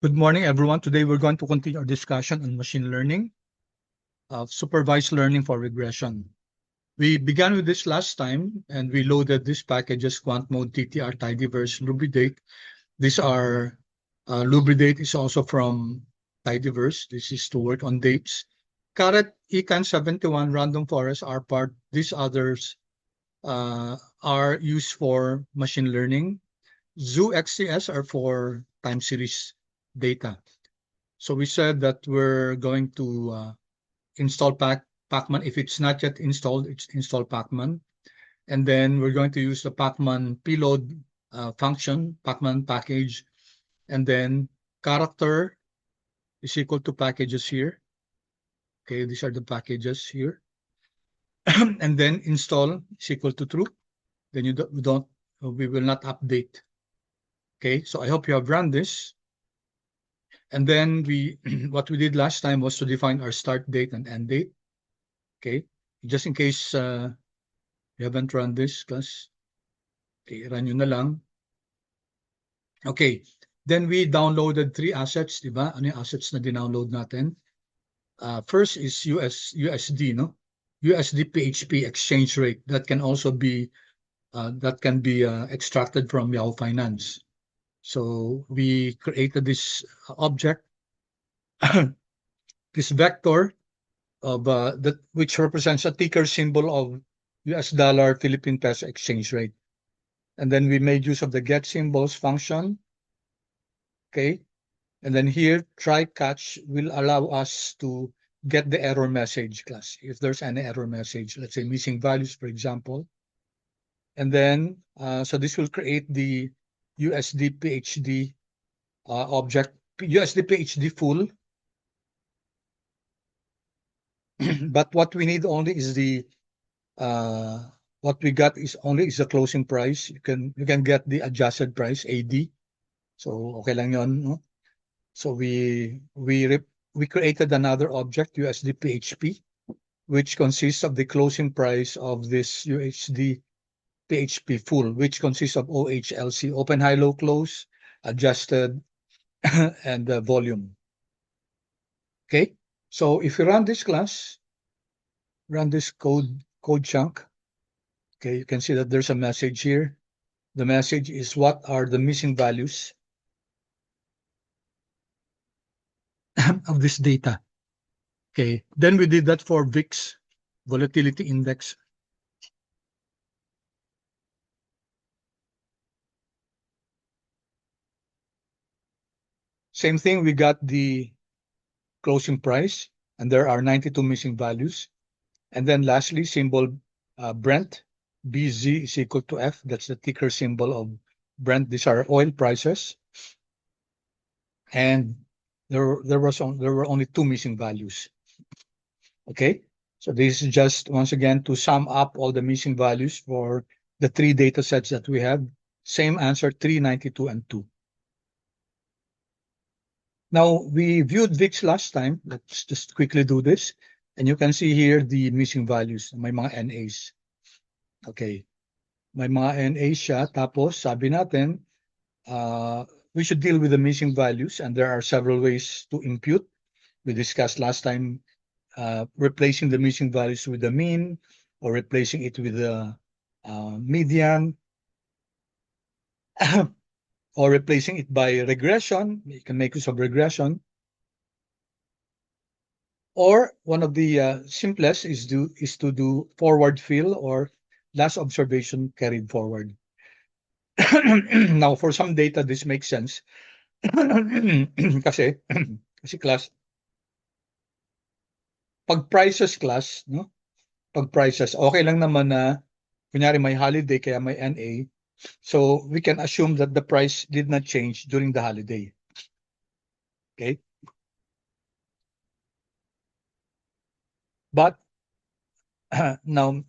Good morning, everyone. Today we're going to continue our discussion on machine learning, supervised learning for regression. We began with this last time, and we loaded these packages, QuantMode, TTR, Tidyverse, Lubridate. These are, Lubridate is also from Tidyverse. This is to work on dates. Caret, Ecan71, Random Forest, RPART. These others are used for machine learning. Zoo XCS are for time series data. So we said that we're going to install Pacman. If it's not yet installed, it's install Pacman. And then we're going to use the Pacman payload function, Pacman package. And then character is equal to packages here. Okay, these are the packages here. And then install is equal to true. Then we will not update. Okay, so I hope you have run this. And then what we did last time was to define our start date and end date. Okay, just in case you haven't run this class, okay, run nyo na lang. Okay, then we downloaded 3 assets, di ba? Ano yung assets na dinownload natin? First is USD, no? USD PHP exchange rate that can also be extracted from Yahoo Finance. So we created this object, this vector of which represents a ticker symbol of US dollar Philippine peso exchange rate. And then we made use of the get symbols function. Okay. And then here, try catch will allow us to get the error message class. If there's any error message, let's say missing values, for example. And then, so this will create the USD PHD object, USD PHD full. But what we need only is what we got is the closing price. You can get the adjusted price, AD. So okay lang yon, no? So we created another object, USD PHP, which consists of the closing price of this USD PHP full, which consists of OHLC, open, high, low, close, adjusted, and volume. Okay, so if you run this class, run this code chunk, okay, you can see that there's a message here. The message is what are the missing values of this data. Okay, then we did that for VIX, volatility index. Same thing, we got the closing price, and there are 92 missing values. And then lastly, symbol Brent, BZ is equal to F. That's the ticker symbol of Brent. These are oil prices. And there were only 2 missing values. Okay, so this is just once again to sum up all the missing values for the 3 data sets that we have. Same answer, 3, 92, and 2. Now, we viewed VIX last time. Let's just quickly do this. And you can see here the missing values. May mga NAs. Okay. May mga NAs siya. Tapos, sabi natin, we should deal with the missing values. And there are several ways to impute. We discussed last time replacing the missing values with the mean or replacing it with the median. Or replacing it by regression. You can make use of regression. Or one of the simplest is to do forward fill or last observation carried forward. Now, for some data, this makes sense. kasi class, pag prices class, no? Pag prices, okay lang naman na, kunyari may holiday kaya may NA. So we can assume that the price did not change during the holiday. Okay? But now,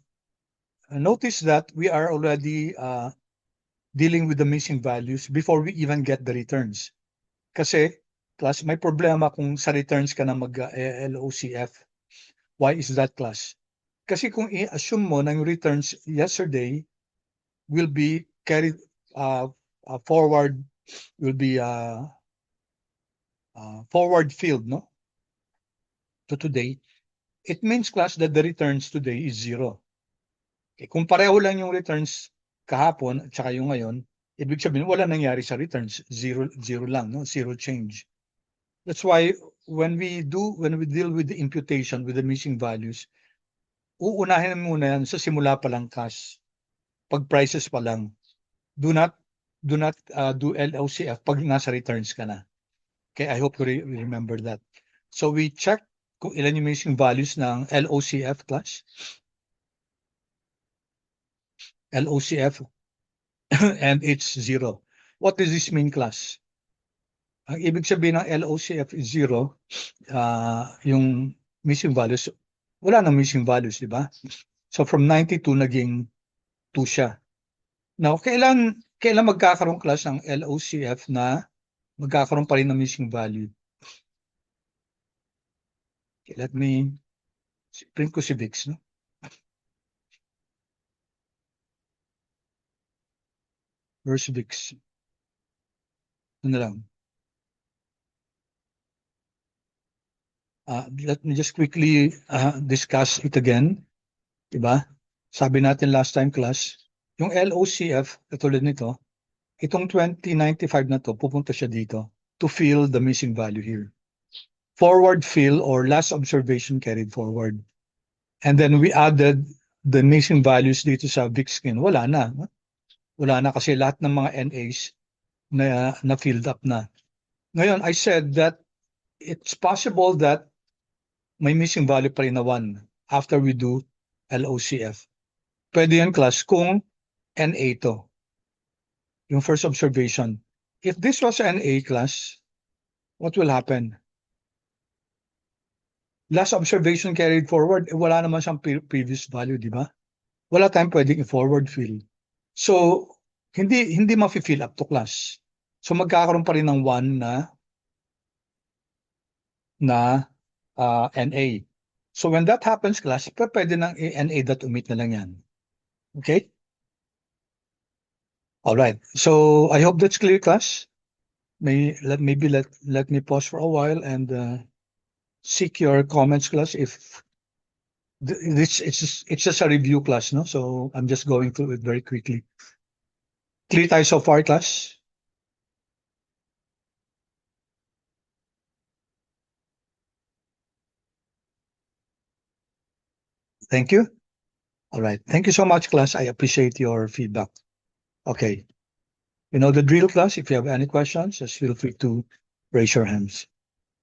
notice that we are already dealing with the missing values before we even get the returns. Kasi, class, may problema kung sa returns ka na mag-LOCF. Why is that, class? Kasi kung i-assume mo na yung returns yesterday will be carried forward, will be forward field, no? To today, it means class that the returns today is 0. Okay, kung pareho lang yung returns kahapon at saka yung ngayon, ibig sabihin wala nangyari sa returns, zero lang, no? Zero change. That's why when we deal with the imputation with the missing values, uunahin muna yan sa simula pa lang cash. Pag prices pa lang, do not do LOCF pag nasa returns ka na. Okay, I hope you remember that. So we check kung ilan yung missing values ng LOCF class. LOCF and it's 0. What does this mean, class? Ang ibig sabihin ng LOCF is 0, yung missing values, wala nang missing values, di ba? So from 92 naging 2 siya. Now, kailan magkakaroon class ng LOCF na magkakaroon pa rin ng missing value? Okay, let me print ko si VIX, no? Where's VIX? Ano lang? Let me just quickly discuss it again. Diba? Sabi natin last time class, yung LOCF, katulad nito, itong 2095 na to, pupunta siya dito to fill the missing value here. Forward fill or last observation carried forward. And then we added the missing values dito sa VIX skin. Wala na. Wala na kasi lahat ng mga NAs na filled up na. Ngayon, I said that it's possible that may missing value pa rin na 1 after we do LOCF. Pwede yan class kung NA to. Yung first observation. If this was NA class, what will happen? Last observation carried forward, wala naman siyang previous value, di ba? Wala tayong pwedeng i-forward fill. So, hindi ma-fill up to class. So, magkakaroon pa rin ng 1 na NA. So, when that happens, class, pwede ng NA that omit na lang yan. Okay? All right. So, I hope that's clear, class. Let me pause for a while and seek your comments, class. If it's just a review class, no? So I'm just going through it very quickly. Clear tayo so far, class? Thank you. All right. Thank you so much, class. I appreciate your feedback. Okay. You know the drill, class. If you have any questions, just feel free to raise your hands.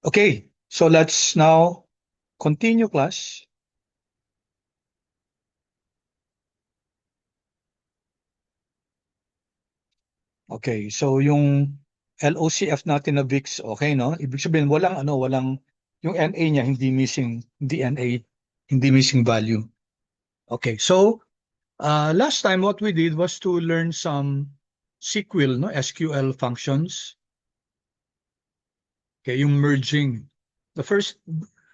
Okay. So let's now continue, class. Okay. So yung LOCF natin na VIX, okay, no? Ibig sabihin, walang yung NA niya, hindi missing value. Okay, so last time what we did was to learn some SQL, no? SQL functions. Okay, yung merging. The first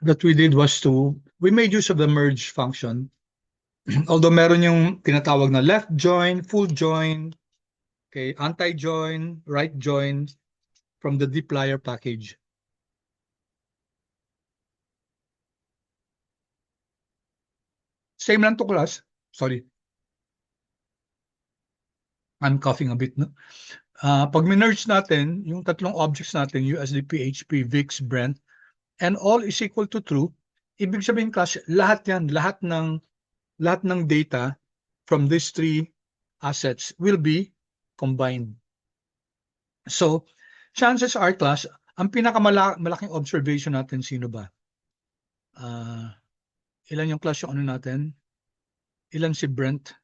that we did was we made use of the merge function. Although meron yung tinatawag na left join, full join, okay, anti-join, right join from the dplyr package. Same lang to, class. Sorry. I'm coughing a bit, no? Pag minerge natin, yung tatlong objects natin, USD, PHP, VIX, Brent, and all is equal to true, ibig sabihin, class, lahat ng data from these three assets will be combined. So, chances are, class, ang pinakamalaking observation natin, sino ba? Ilan yung class yung ano natin? Ilan si Brent?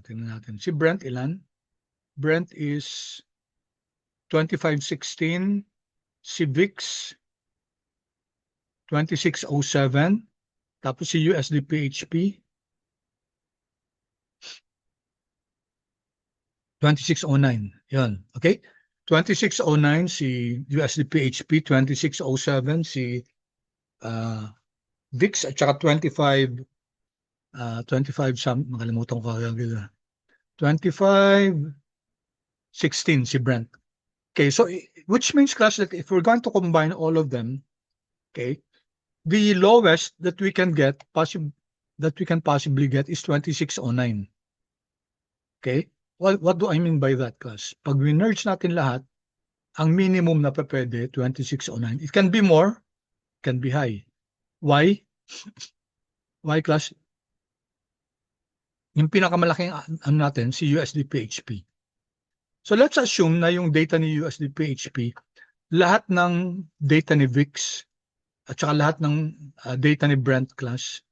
Tingnan natin. Si Brent, ilan? Brent is 2516. Si VIX, 2607. Tapos si USD PHP, 2609. Yan. Okay? 2609 si USD PHP, 2607 si VIX, at saka 25 nakalimutan ko kagad. 25 16 si Brent. Okay, so which means class that if we're going to combine all of them, okay, the lowest that we can possibly get is 2609. Okay? What do I mean by that, class? Pag we-merge natin lahat, ang minimum na pwede 2609. It can be more, can be high. Why? Why, class? Yung pinakamalaking ano natin si USD PHP. So let's assume na yung data ni USD PHP, lahat ng data ni VIX at saka lahat ng data ni Brent, class,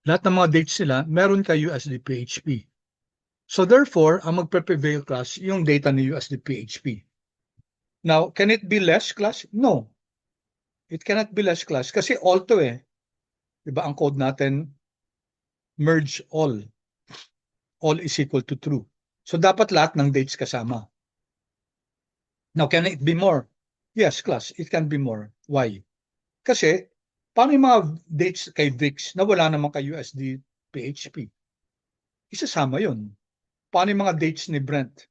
lahat ng mga dates nila, meron kay USD PHP. So therefore, ang magpe-prevail, class, yung data ni USD PHP. Now, can it be less, class? No. It cannot be less, class, kasi all to eh. Diba ang code natin, merge all. All is equal to true. So dapat lahat ng dates kasama. Now, can it be more? Yes, class, it can be more. Why? Kasi, paano yung mga dates kay VIX na wala naman kay USD PHP? Isasama yun. Paano yung mga dates ni Brent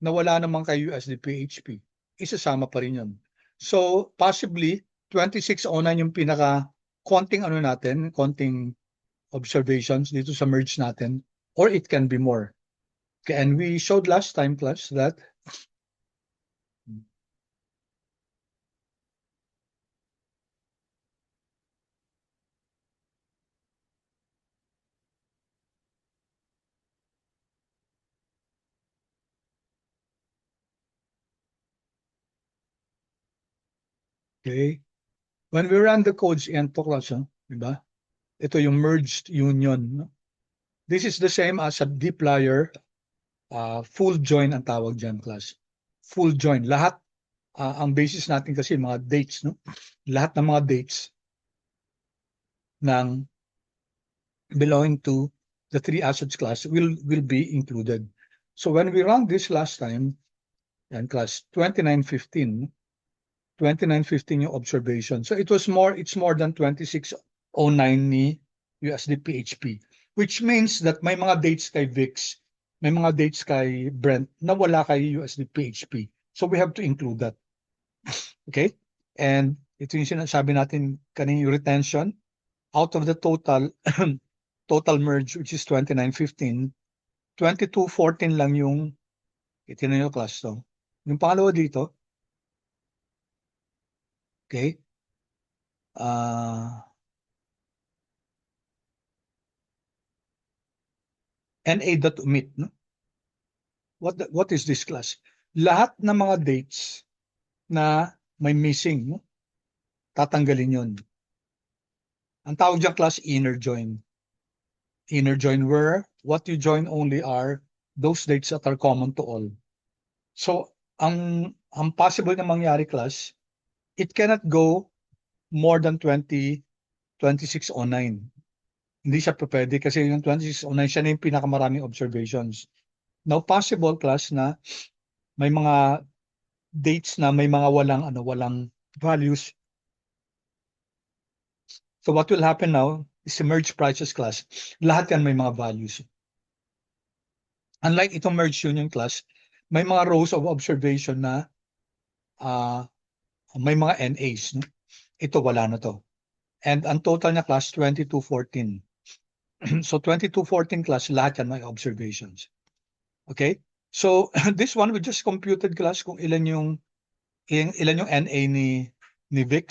na wala naman kay USD PHP? Isasama pa rin yun. So, possibly, 2609 yung konting ano natin, konting observations dito sa merge natin, or it can be more. Okay, and we showed last time, class, that okay, when we run the codes in to, class, diba? Ito yung merged union. No? This is the same as a dplyr full join ang tawag dyan, class. Full join. Lahat, ang basis natin kasi mga dates, no? Lahat ng mga dates ng belonging to the three assets class will be included. So when we run this last time, and class 2915, 2915 yung observation. So it's more than 2609 ni USD PHP, which means that may mga dates kay VIX, may mga dates kay Brent na wala kay USD PHP. So we have to include that. Okay? And ito yung sinasabi natin kanina, yung retention out of the total total merge, which is 2915, 2214 lang yung itinanong yung class to. Yung pangalawa dito, okay, NA.omit, no? What is this, class? Lahat ng mga dates na may missing, no? Tatanggalin yun. Ang tawag dyan, class, inner join. Inner join where what you join only are those dates that are common to all. So, ang possible na mangyari, class, it cannot go more than 2609. Hindi siya pwede kasi yung 2609 siya na yung pinakamaraming observations. Now, possible, class, na may mga dates na may mga walang values. So what will happen now is merge prices, class. Lahat yan may mga values. Unlike itong merge union, class, may mga rows of observation na may mga NAs. No? Ito wala na to. And ang total niya, class, 2214. So 2214, class, lahat yan may observations. Okay? So this one we just computed, class, kung ilan yung NA ni VIX.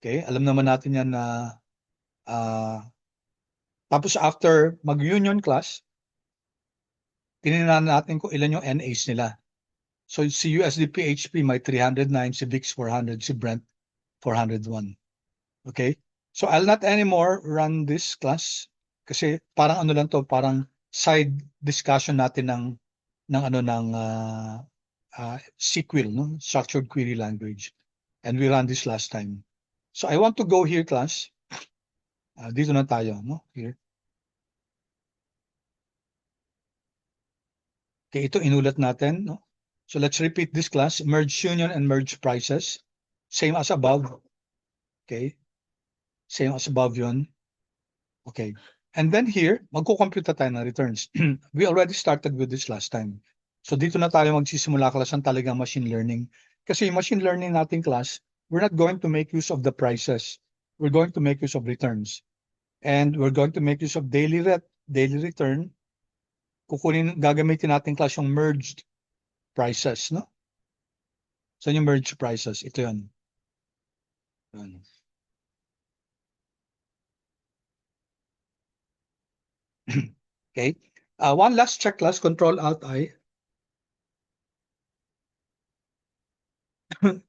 Okay? Alam naman natin yan na tapos after mag-union, class, tinignan natin kung ilan yung NAs nila. So si USD PHP may 309, si VIX 400, si Brent 401. Okay? So I'll not anymore run this, class, kasi parang ano lang to, parang side discussion natin ng SQL, no? Structured Query Language. And we ran this last time. So I want to go here, class. Dito na tayo, no? Here. Okay, ito inulat natin, no? So let's repeat this, class. Merge union and merge prices. Same as above. Okay. Same as above yun. Okay. And then here, magkukompute tayo ng returns. We already started with this last time. So dito na tayo magsisimula class ng talagang machine learning. Kasi yung machine learning nating class, we're not going to make use of the prices. We're going to make use of returns. And we're going to make use of daily return. Gagamitin natin class yung merged prices, no? So yung merged prices, ito yun. Okay. One last check class, Control Alt I.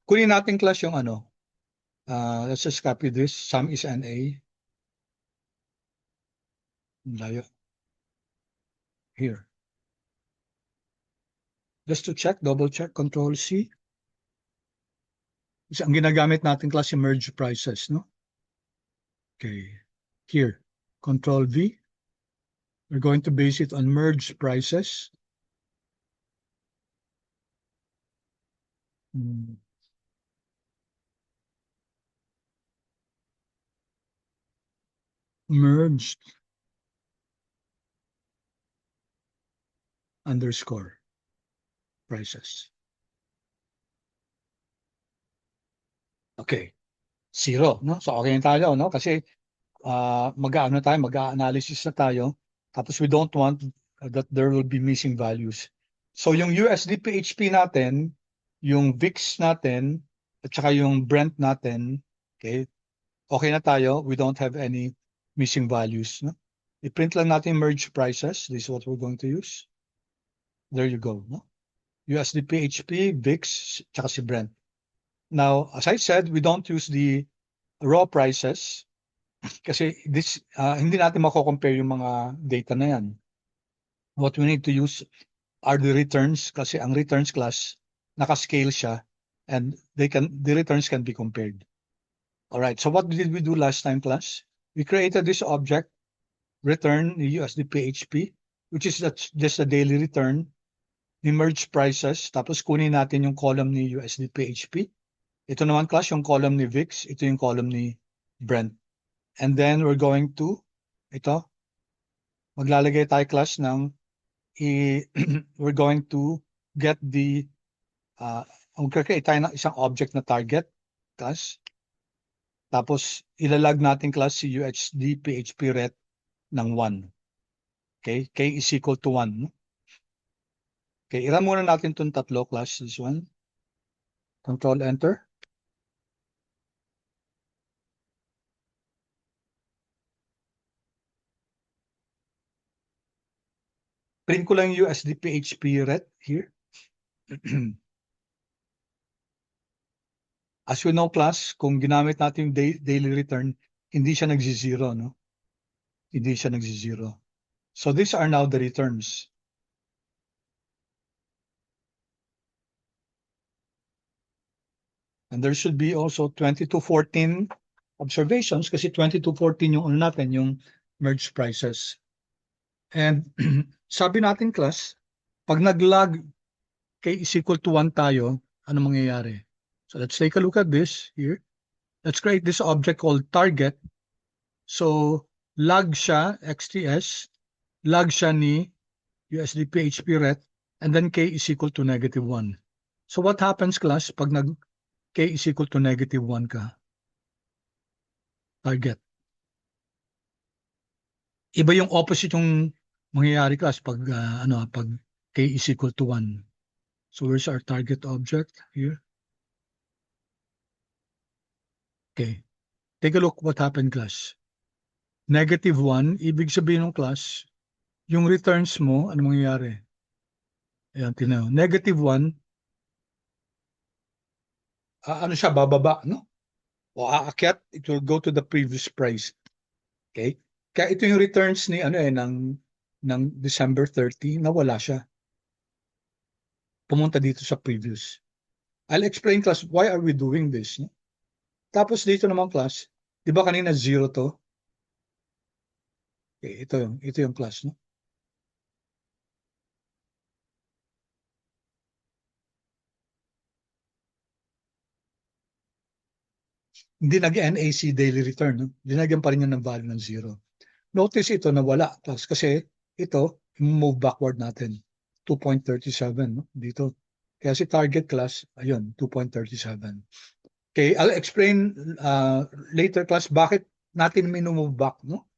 Kunin natin class yung ano. Let's just copy this. Sum is NA. Layo. Here. Just to check, double check, Control C. Kasi ang ginagamit natin class yung merge prices, no? Okay. Here, Control V. We're going to base it on merge prices. Merged underscore prices. Okay. Zero, no? So okay na tayo, no? Kasi mag-analysis na tayo. Tapos we don't want that there will be missing values. So yung USD PHP natin, yung VIX natin, at saka yung Brent natin, okay na tayo. We don't have any missing values. No? I-print lang natin merge prices. This is what we're going to use. There you go. No? USD PHP, VIX, tsaka si Brent. Now, as I said, we don't use the raw prices kasi hindi natin mako-compare yung mga data na yan. What we need to use are the returns kasi ang returns class naka-scale siya and the returns can be compared. All right, so what did we do last time, class? We created this object, return USD PHP, which is just a daily return, ni merge prices, tapos kunin natin yung column ni USD PHP. Ito naman, class, yung column ni VIX, ito yung column ni Brent. And then we're going to, maglalagay tayo, class, ng, we're going to get the, mag-create tayo ng isang object na target, class. Tapos, ilalag natin, class, si USD PHP ret ng 1. Okay, K is equal to 1. Okay, iran muna natin itong tatlo, class, this one. Control Enter. Print ko lang yung USD PHP ret here. As we know, class, kung ginamit natin yung daily return, hindi siya nagsi-zero, no? Hindi siya nagsi-zero. So these are now the returns. And there should be also 2214 observations kasi 2214 yung ano natin, yung merge prices. And sabi natin, class, pag nag-log K is equal to 1 tayo, ano mangyayari? So let's take a look at this here. Let's create this object called target. So log siya, XTS, log siya ni USD PHP ret, and then K is equal to -1. So what happens, class, pag K is equal to -1 ka? Target. Iba yung opposite yung mangyayari, class, pag pag K is equal to 1. So where's our target object here? Okay. Take a look what happened, class. -1, ibig sabihin ng class, yung returns mo, ano mangyayari? Ayan, tinayo. -1, ano siya, bababa, no? O aakyat, it will go to the previous price. Okay? Kaya ito yung returns ni ng December 30, nawala siya. Pumunta dito sa previous. I'll explain, class, why are we doing this? No? Tapos dito naman, class, di ba kanina 0 to? Okay, ito yung class, no? Hindi nag-NAC daily return, no? Dinagyan pa rin yun ng value ng 0. Notice ito na wala, class, kasi ito, move backward natin. 2.37, no? Dito. Kaya si target class, ayun, 2.37. Okay, I'll explain later class bakit natin minumove back, no?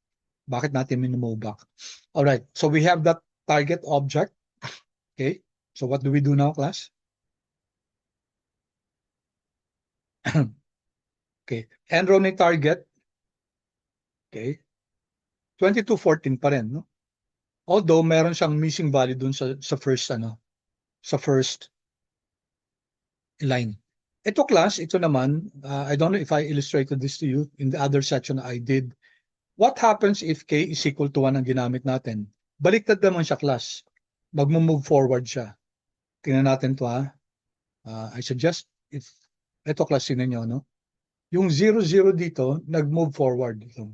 Bakit natin minumove back. All right, so we have that target object. Okay, so what do we do now, class? Okay, end row ni target. Okay, 2214 pa rin, no? Although meron siyang missing value dun sa first sa first line. Ito class, ito naman, I don't know if I illustrated this to you in the other section I did. What happens if k is equal to 1 ang ginamit natin? Baliktad naman siya class. Magmo-move forward siya. Tingnan natin to ha. I suggest if ito class yun niyo, no? Yung 0, 0 dito, nag-move forward dito.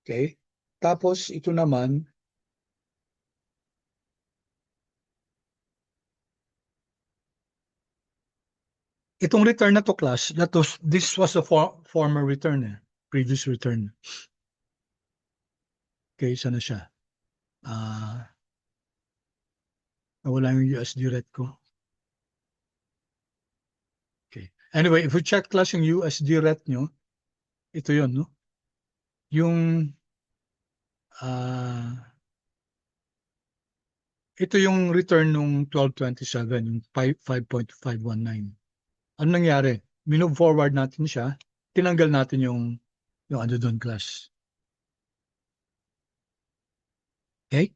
Okay? Tapos ito naman, itong return na to class, this was the former return, previous return. Okay, sana siya. Nawala yung USD ret ko. Okay. Anyway, if we check class yung USD ret nyo, ito yun, no? Yung ito yung return nung 1227, yung 5.519. Ano nangyari? Minove forward natin siya, tinanggal natin yung ano doon class. Okay?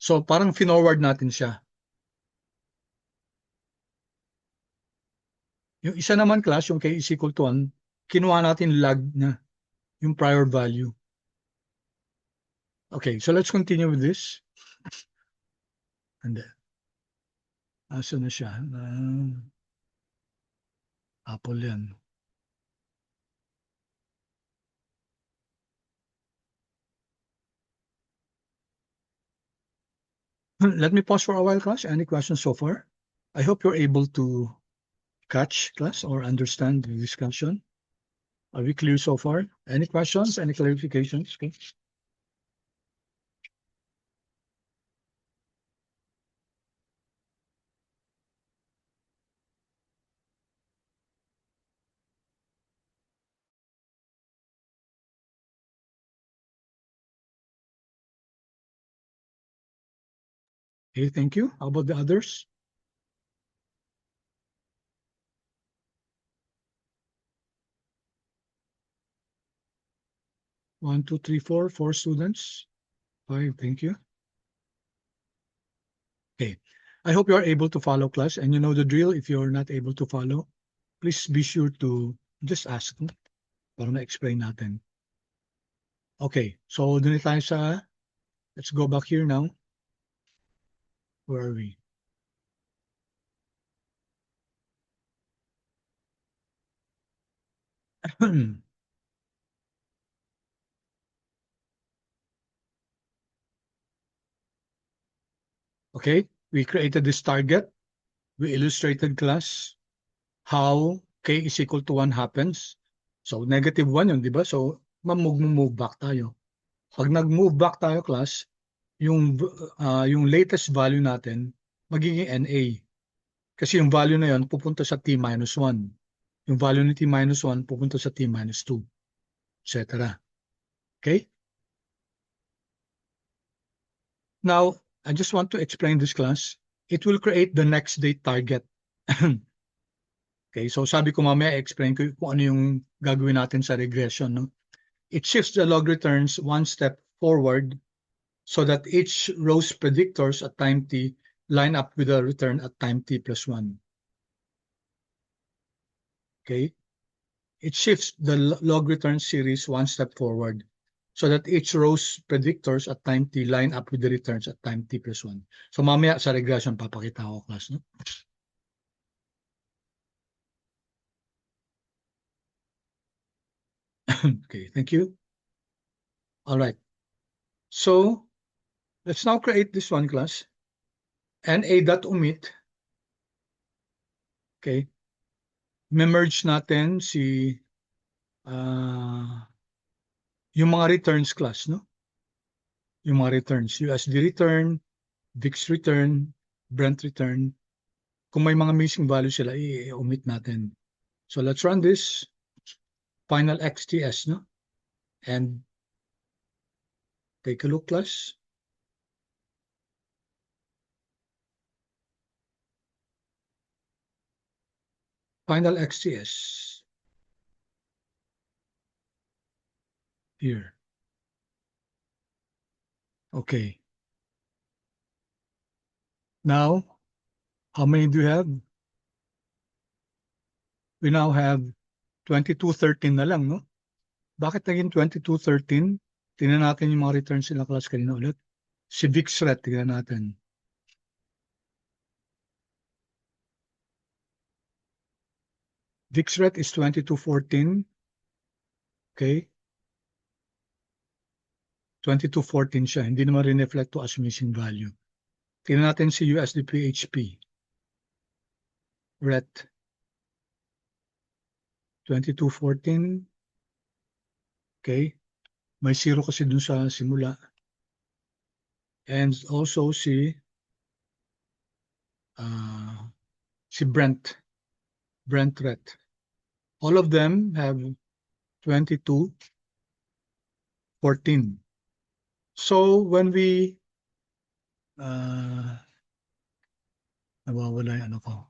So parang forward natin siya. Yung isa naman class, yung k is equal to 1, kinuha natin lag na yung prior value. Okay, so let's continue with this. And then, asa na siya? Apple yan. Let me pause for a while, class. Any questions so far? I hope you're able to catch, class, or understand the discussion. Are we clear so far? Any questions? Any clarifications? Okay. Okay, thank you. How about the others? One, two, three, four students. Five, thank you. Okay, I hope you are able to follow class and you know the drill. If you're not able to follow, please be sure to just ask me para na-explain natin. Okay, so dun tayo sa, let's go back here now. Where are we? Okay, we created this target. We illustrated class how k is equal to 1 happens. So negative 1 yun, di ba? So move back tayo. Pag nag-move back tayo class, yung latest value natin magiging NA. Kasi yung value na yun pupunta sa t minus 1. Yung value ni t minus 1 pupunta sa t minus 2, etc. Okay? Now, I just want to explain this class. It will create the next date target. Okay, so sabi ko mamaya explain ko kung ano yung gagawin natin sa regression. No? It shifts the log returns one step forward so that each row's predictors at time t line up with the return at time t plus 1. Okay, it shifts the log return series one step forward so that each row's predictors at time t line up with the returns at time t plus 1. So mamaya sa regression papakita ko class. No? Okay, thank you. All right. So let's now create this one class. NA.omit. Okay. Merge natin yung mga returns class, no? Yung mga returns, USD return, Vix return, Brent return. Kung may mga missing values sila, i-omit natin. So let's run this final XTS, no? And take a look, class. Final XTS. Here. Okay. Now, how many do you have? We now have 2213 na lang, no? Bakit naging 2213? Tingnan natin yung mga returns nila class kanina ulit. Si VixRet, tingnan natin. VixRet is 2214. Okay. 2214 siya. Hindi naman rin-reflect to as missing value. Tingnan natin si USD-PHP. RET. 2214. Okay. May zero kasi dun sa simula. And also si Brent. Brent RET. All of them have 2214. So when we nawawala yung ano ko.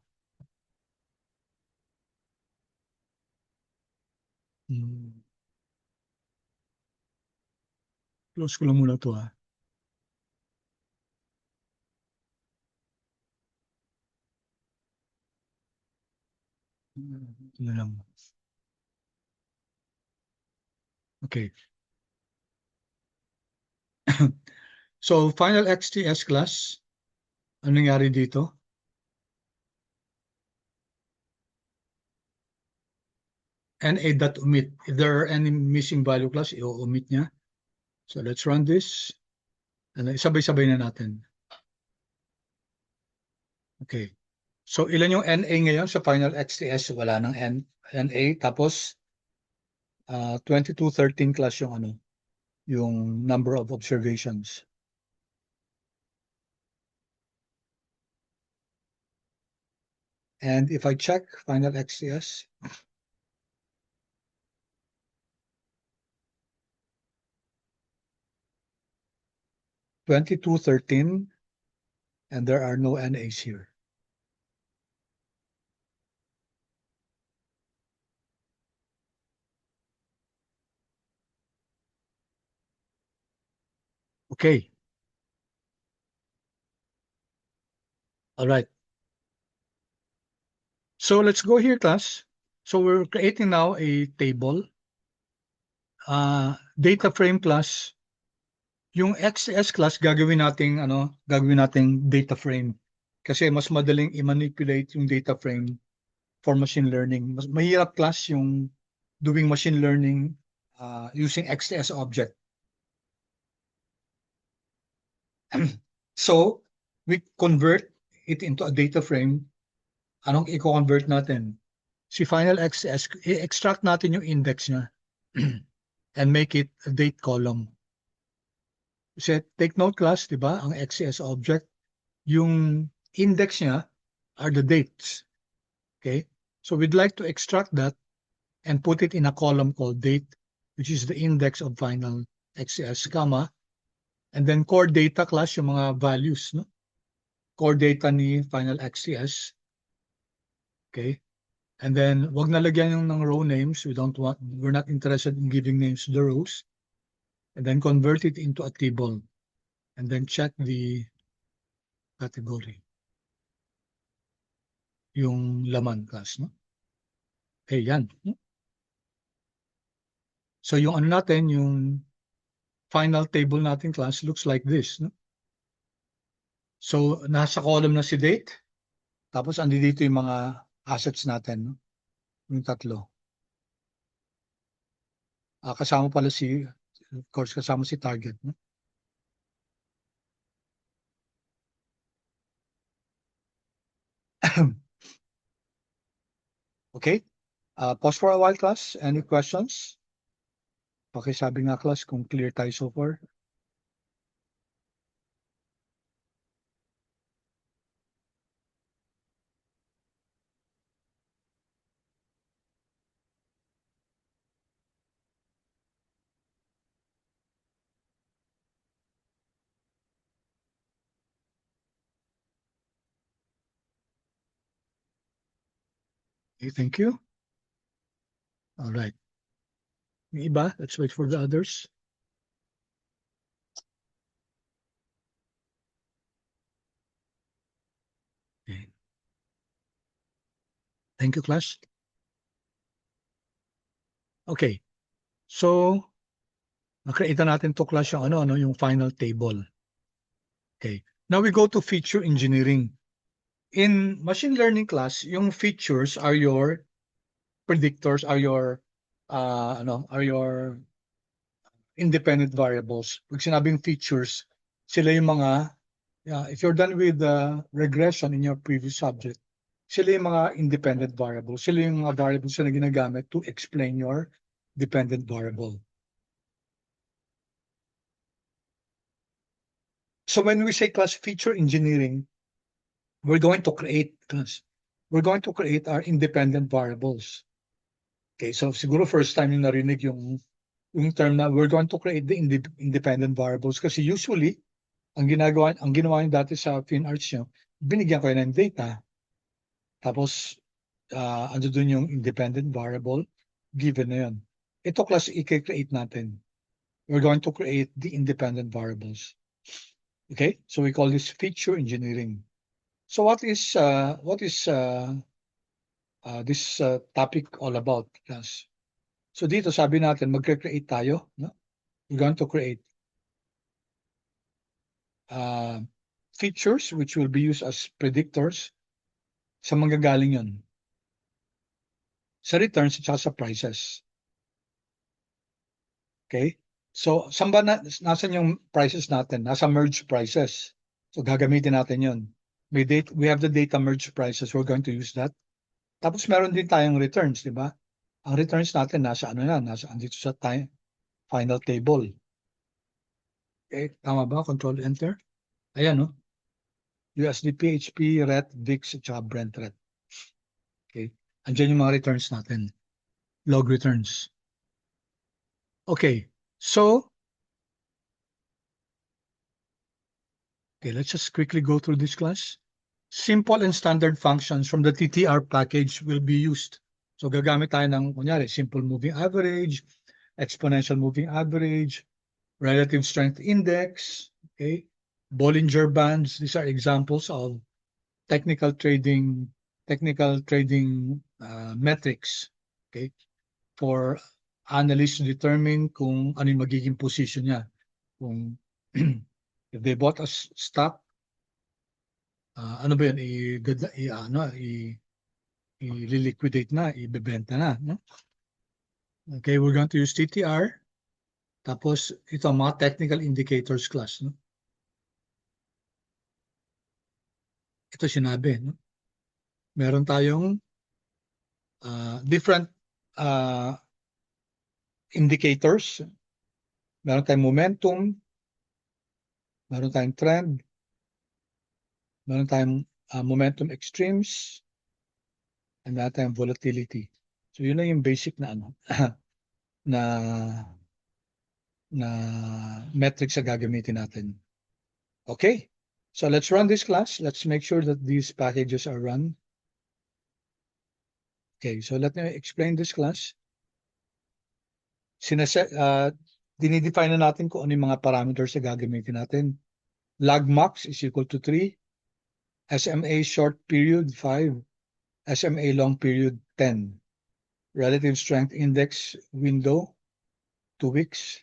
Close ko lang muna to ha. Ito na lang. Okay. So final XTS class, ano nangyari dito? NA.omit. If there are any missing value class, i-omit niya. So let's run this. And sabay-sabay na natin. Okay. So ilan yung NA ngayon sa final XTS? Wala ng NA. Tapos 2213 class yung ano, yung number of observations. And if I check final XTS, $22.13, and there are no NAs here. Okay. All right. So let's go here, class. So we're creating now a table. Data frame class. Yung XS class gagawin nating data frame. Kasi mas madaling i-manipulate yung data frame for machine learning. Mas mahirap class yung doing machine learning using XS object. So we convert it into a data frame. Anong i-convert natin? Si final XS, i-extract natin yung index niya and make it a date column. Kasi take note class, di ba? Ang XS object, yung index niya are the dates. Okay? So we'd like to extract that and put it in a column called date, which is the index of final XS, comma, and then core data class, yung mga values, no? Core data ni final XCS. Okay? And then, wag nalagyan yung ng row names. We're not interested in giving names to the rows. And then convert it into a table. And then check the category. Yung laman class, no? Okay, yan. So yung ano natin, yung final table natin class looks like this, no? So nasa column na si date. Tapos andi dito yung mga assets natin, no? Yung tatlo. Kasama pala of course, kasama si target, no? Okay. Pause for a while, class. Any questions? Pakisabi nga, class, kung clear tayo so far. Okay, thank you. All right. Yung iba, let's wait for the others. Okay. Thank you, class. Okay. So, nakreita natin to class yung yung final table. Okay. Now we go to feature engineering. In machine learning class, yung features are your predictors, are your independent variables. Pag sinabing features, sila yung mga, if you're done with the regression in your previous subject, sila yung mga independent variables. Sila yung mga variables na ginagamit to explain your dependent variable. So when we say class feature engineering, we're going to create our independent variables. Okay, so siguro first time yung narinig yung term na we're going to create the independent variables kasi usually ang ginawa niyo dati sa FinArts nyo, binigyan ko ng data. Tapos ando dun yung independent variable given na yun. Ito class i-create natin. We're going to create the independent variables. Okay? So we call this feature engineering. So what is this topic all about, class? So dito sabi natin magre-create tayo, no? We're going to create features which will be used as predictors. Sa manggagaling yun? Sa returns at sa prices. Okay? So, saan ba nasan yung prices natin? Nasa merge prices. So, gagamitin natin yun. We have the data merge prices. We're going to use that. Tapos, meron din tayong returns, di ba? Ang returns natin, nasa andito sa final table. Okay, tama ba? Control Enter. Ayan, no? USD, PHP, RET, VIX, at saka Brent RET. Okay. Andiyan yung mga returns natin. Log returns. Okay. So, let's just quickly go through this class. Simple and standard functions from the TTR package will be used. So, gagamit tayo ng, kunyari, simple moving average, exponential moving average, relative strength index, okay, Bollinger Bands. These are examples of technical trading metrics, okay, for analysts to determine kung ano yung magiging position niya. Kung if they bought a stock, ano ba yun, i-liquidate na, ibebenta na, no? Okay, we're going to use TTR. Tapos ito mga technical indicators class, no? Ito sinabi, no? Meron tayong different indicators. Meron tayong momentum, meron tayong trend, meron tayong momentum extremes, and meron tayong volatility. So yun lang yung basic na na metrics na gagamitin natin. Okay, so let's run this class. Let's make sure that these packages are run. Okay, so let me explain this class. Dinidefine na natin kung ano yung mga parameters na gagamitin natin. Lag max is equal to 3, SMA short period 5, SMA long period 10, relative strength index window 2 weeks.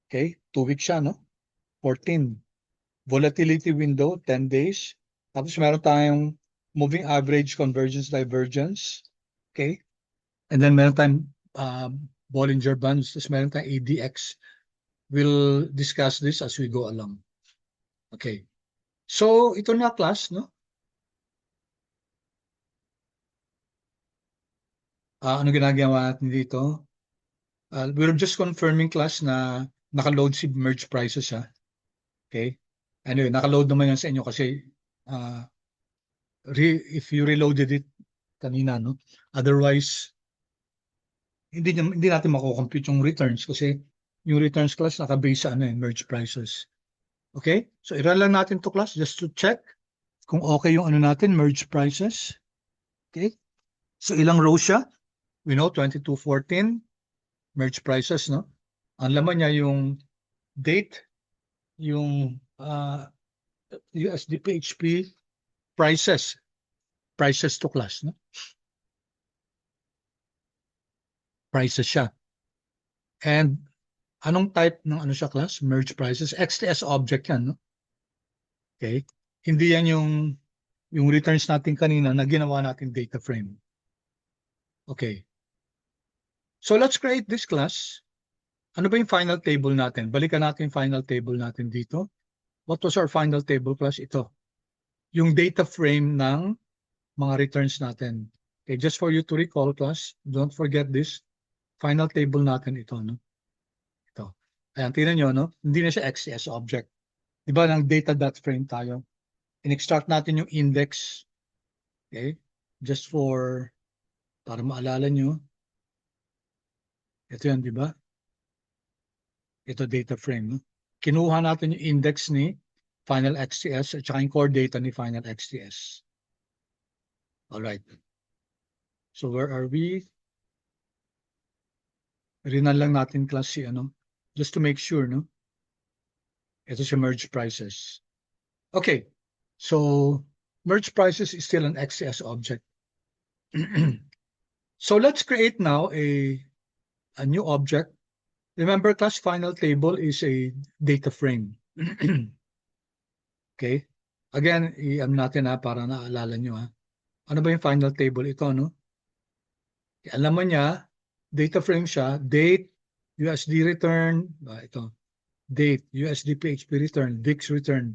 Okay, 2 weeks siya, no? 14. Volatility window 10 days. Tapos meron tayong moving average, convergence, divergence. Okay? And then meron tayong Bollinger Bands. Tapos meron tayong ADX. We'll discuss this as we go along. Okay. So, ito na class, no? Ano ginagawa natin dito? We're just confirming class na naka-load si merge prices, ha? Okay? Anyway, naka-load naman yan sa inyo kasi if you reloaded it kanina, no? Otherwise, hindi natin mako-compute yung returns kasi yung returns class naka-base sa merge prices. Okay? So, i-run lang natin to class just to check kung okay yung ano natin, merge prices. Okay? So, ilang rows siya? We know 2214, merge prices, no? Ang laman niya yung date, yung USD PHP prices to class, no? Prices siya. And anong type ng ano siya class? Merge prices. XTS object yan, no? Okay? Hindi yan yung returns natin kanina na ginawa natin data frame. Okay. So let's create this class. Ano ba yung final table natin? Balikan natin yung final table natin dito. What was our final table class? Ito. Yung data frame ng mga returns natin. Okay, just for you to recall class, don't forget this. Final table natin ito, no? Ito. Ayan, tingnan nyo, no? Hindi na siya XCS object. Di ba, ng data.frame tayo. In-extract natin yung index. Okay? Just para maalala nyo. Ito yan, di ba? Ito data frame, no? Kinuha natin yung index ni final XTS at saka yung core data ni final XTS. Alright. So where are we? Rinan lang natin class si ano. Just to make sure, no? Ito si merge prices. Okay. So merge prices is still an XTS object. So let's create now a new object. Remember class final table is a data frame. Okay? Again, i-ano natin para naalala nyo ha. Ano ba yung final table? Ito, no? Alam mo niya, data frame siya, date, USD return, ito, date, USD PHP return, VIX return,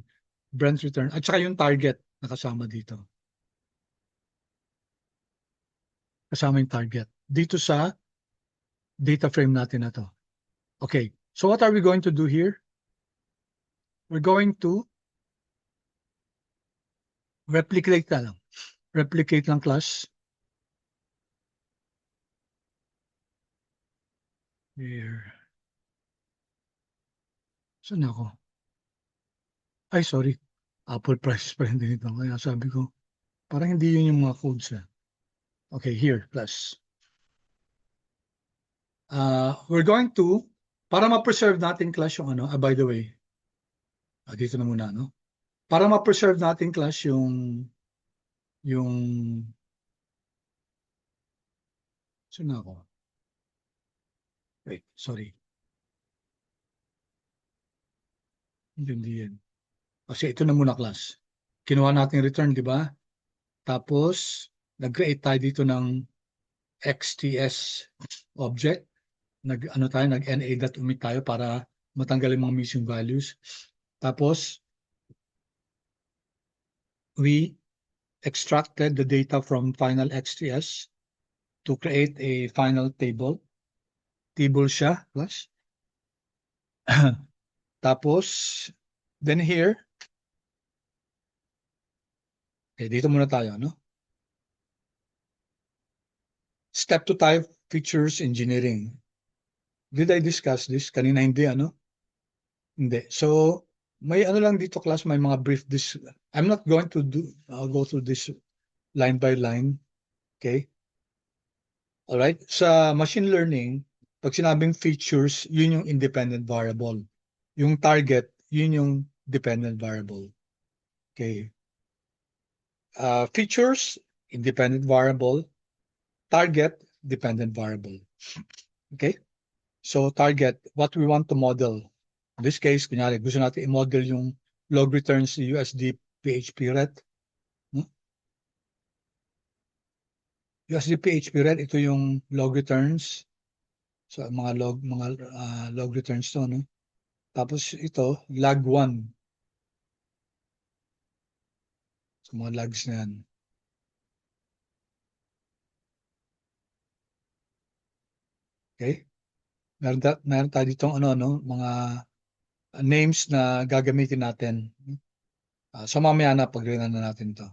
Brent return, at saka yung target na kasama dito. Kasama yung target. Dito sa data frame natin na to. Okay, so what are we going to do here? We're going to replicate na lang. Replicate lang class. Here. Saan ako? Ay, sorry. Apple prices pa rin din ito. Kaya sabi ko, parang hindi yun yung mga codes. Okay, here, plus. We're going to, para ma-preserve natin class yung ano, by the way, dito na muna, no? Para ma-preserve natin class yung, saan na ako? Wait, sorry. Hindi yan. Kasi ito na muna class. Kinuha natin return, di ba? Tapos, nag-create tayo dito ng XTS object. Nag-NA.umit tayo para matanggal yung mga missing values. Tapos, we extracted the data from final XTS to create a final table. Table siya, plus. Tapos, then here, dito muna tayo, no? Step 2 tayo, features engineering. Did I discuss this? Kanina hindi, ano? Hindi. So, may ano lang dito, class, may mga brief I'm not going to go through this line by line. Okay? Alright? Sa machine learning, pag sinabing features, yun yung independent variable. Yung target, yun yung dependent variable. Okay? Features, independent variable. Target, dependent variable. Okay? So target, what we want to model. In this case, kunyari, gusto natin i-model yung log returns ni USD PHP ret. USD PHP ret, ito yung log returns. So mga log returns to, no? Tapos ito, lag 1. So mga logs na yan. Okay? Meron tayo ditong mga names na gagamitin natin. So mamaya na pag-renan na natin to.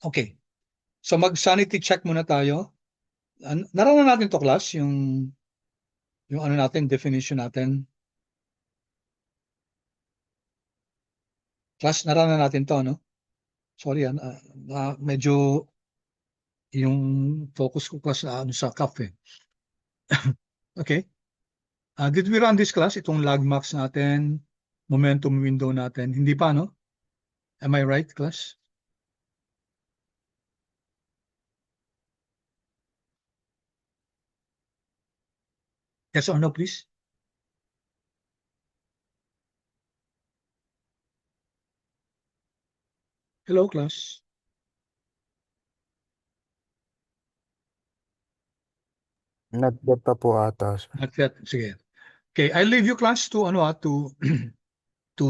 Okay. So mag-sanity check muna tayo. Naranan natin to class, yung ano natin, definition natin. Class, naranan natin to, no? Sorry, medyo yung focus ko class ano sa CAF eh. Okay. Did we run this class? Itong lagmax natin, momentum window natin. Hindi pa, no? Am I right, class? Yes or no, please? Hello, class. Not yet pa po ata. Not yet. Sige. Okay, I leave you class to to to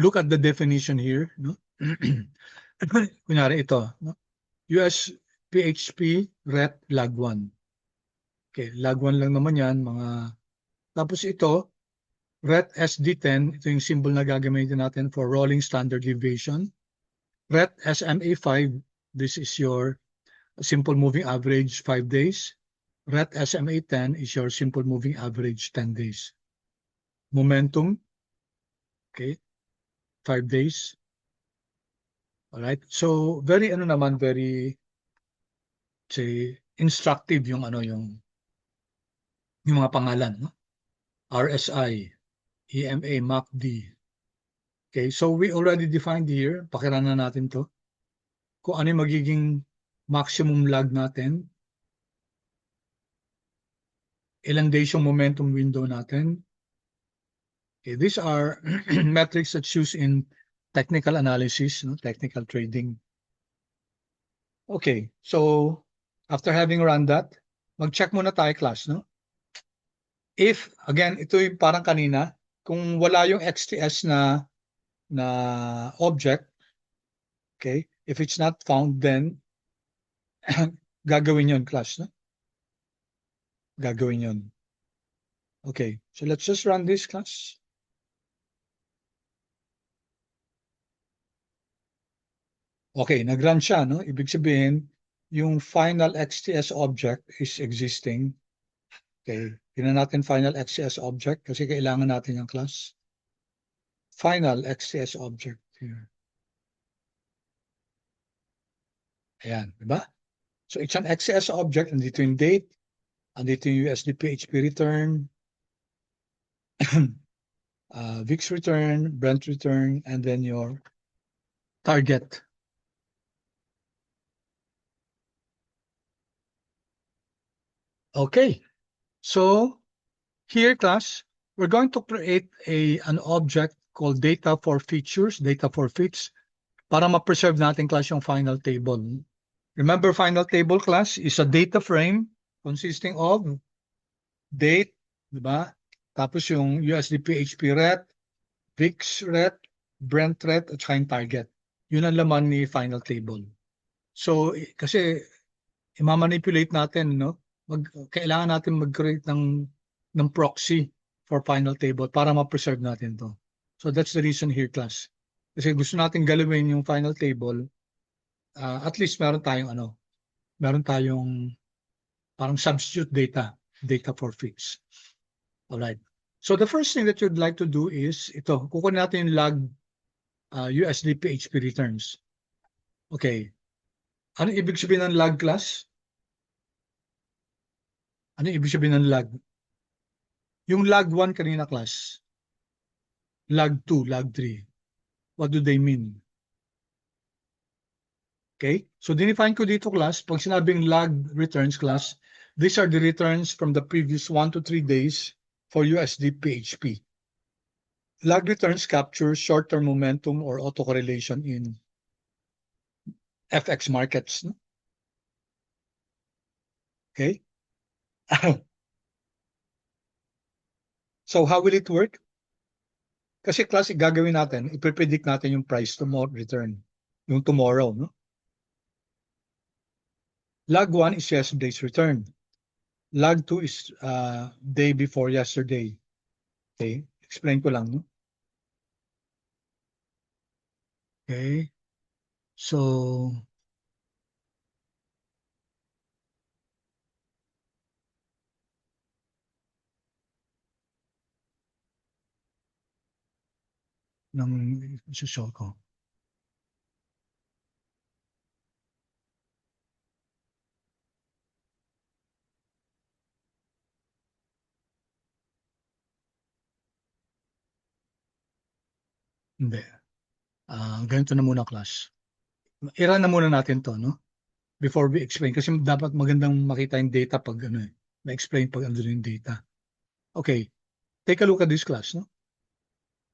look at the definition here, no? Kunyari ito, no? US PHP ret lag 1. Okay, lag 1 lang naman 'yan, tapos ito ret SD10, ito yung symbol na gagamitin natin for rolling standard deviation. Ret SMA5, this is your simple moving average 5 days. Ret SMA10 is your simple moving average 10 days. Momentum, okay, 5 days. Alright, so very say, instructive yung yung mga pangalan, no? RSI, EMA, MACD. Okay, so we already defined here, pakiranan natin to, kung ano yung magiging maximum lag natin, ilang days yung momentum window natin. Okay, these are metrics that's used in technical analysis, no? Technical trading. Okay, so after having run that, mag-check muna tayo class, no? If, again, ito yung parang kanina, kung wala yung XTS na object, okay, if it's not found, then gagawin yun, class, no? Gagawin yun. Okay, so let's just run this, class. Okay, nag-run siya, no? Ibig sabihin, yung final XTS object is existing. Okay, tingnan natin final XTS object kasi kailangan natin yung class. Final XTS object here. Ayan, diba? So it's an XTS object, andito yung date, andito yung USD PHP return, VIX return, Brent return, and then your target. Okay, so here, class, we're going to create an object called data for features, data for fits, para ma-preserve natin, class, yung final table. Remember, final table, class, is a data frame consisting of date, di ba? Tapos yung USD PHP ret, VIX ret, Brent ret, at saka yung target. Yun ang laman ni final table. So, kasi i-manipulate natin, no? Kailangan natin mag-create ng proxy for final table para ma-preserve natin to. So that's the reason here, class. Kasi gusto natin galawin yung final table, at least meron tayong parang substitute data for fits. Alright. So the first thing that you'd like to do is ito, kukunin natin yung log USD PHP returns. Okay. Ano ibig sabihin ng log, class? Ano ibig sabihin ng log? Yung log 1 kanina, class. Log 2, log 3. What do they mean? Okay? So dinefine ko dito, class, pag sinabing log returns, class, these are the returns from the previous 1 to 3 days for USD PHP. Log returns capture short-term momentum or autocorrelation in FX markets. No? Okay? So how will it work? Kasi, class, gagawin natin, ipipredict natin yung price tomorrow return, yung tomorrow, no? Log 1 is yesterday's return. Log 2 is day before yesterday. Okay? Explain ko lang, no? Okay. So, ng isushow ko. Hindi. Ganito na muna, class. I-run na muna natin to, no? Before we explain. Kasi dapat magandang makita yung data pag ma-explain pag andun yung data. Okay. Take a look at this, class, no?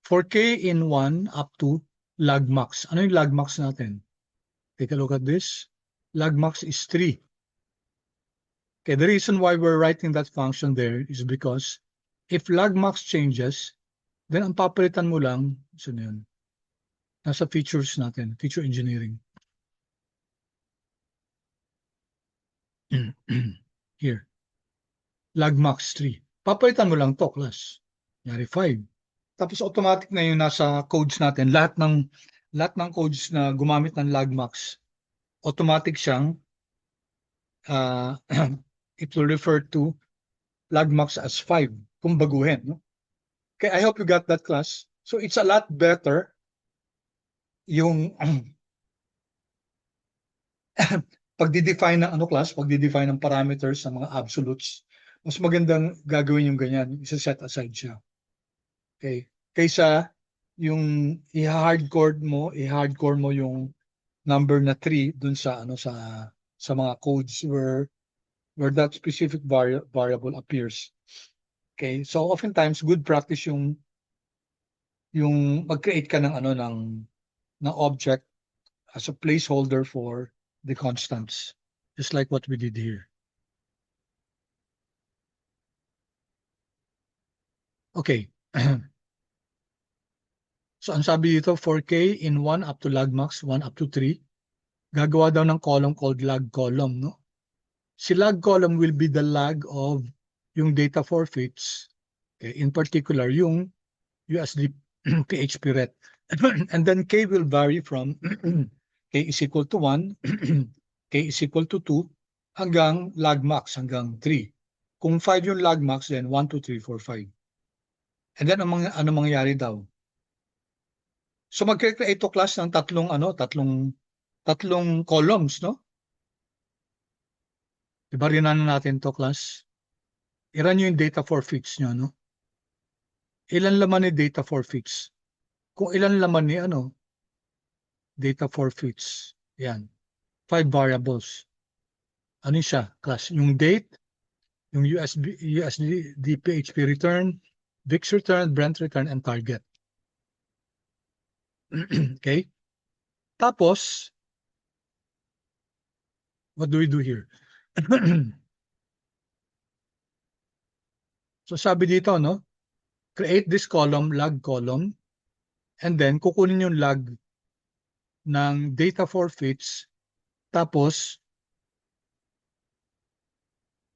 For k in 1 up to log max. Ano yung log max natin? Take a look at this. Log max is 3. Okay, the reason why we're writing that function there is because if log max changes, then ang papalitan mo lang, so yun, nasa features natin, feature engineering. Here. Log max 3. Papalitan mo lang to, class. Yari 5. Tapos automatic na yung nasa codes natin. Lahat ng codes na gumamit ng log max, automatic siyang it will refer to log max as 5 kung baguhin. No? Okay, I hope you got that, class. So it's a lot better yung pagdi-define ng class, pagdi-define ng parameters ng mga absolutes. Mas magandang gagawin yung ganyan, isa-set aside siya. Okay, kaysa yung i-hardcore mo yung number na 3 dun sa sa mga codes where that specific variable appears. Okay, so oftentimes good practice yung mag-create ka ng ng object as a placeholder for the constants, just like what we did here. Okay. So ang sabi dito, for k in 1 up to log max, 1 up to 3, gagawa daw ng column called log column, no? Si log column will be the log of yung data forfeits, okay, in particular yung USD PHP-RET. And then k will vary from k is equal to 1, k is equal to 2, hanggang log max, hanggang 3. Kung 5 yung log max, then 1, 2, 3, 4, 5. And then ano mangyayari daw? So mag-create to, class, ng tatlong columns, no? Diba rinan natin to, class? I-run nyo yung data forfeits nyo, no? Ilan laman ni data forfeits? Kung ilan laman ni data forfeits. Yan. 5 variables. Ano siya, class? Yung date, yung USD PHP return, VIX return, Brent return, and target. Okay? Tapos, what do we do here? So sabi dito, no? Create this column, log column, and then kukunin yung log ng data forfeits, tapos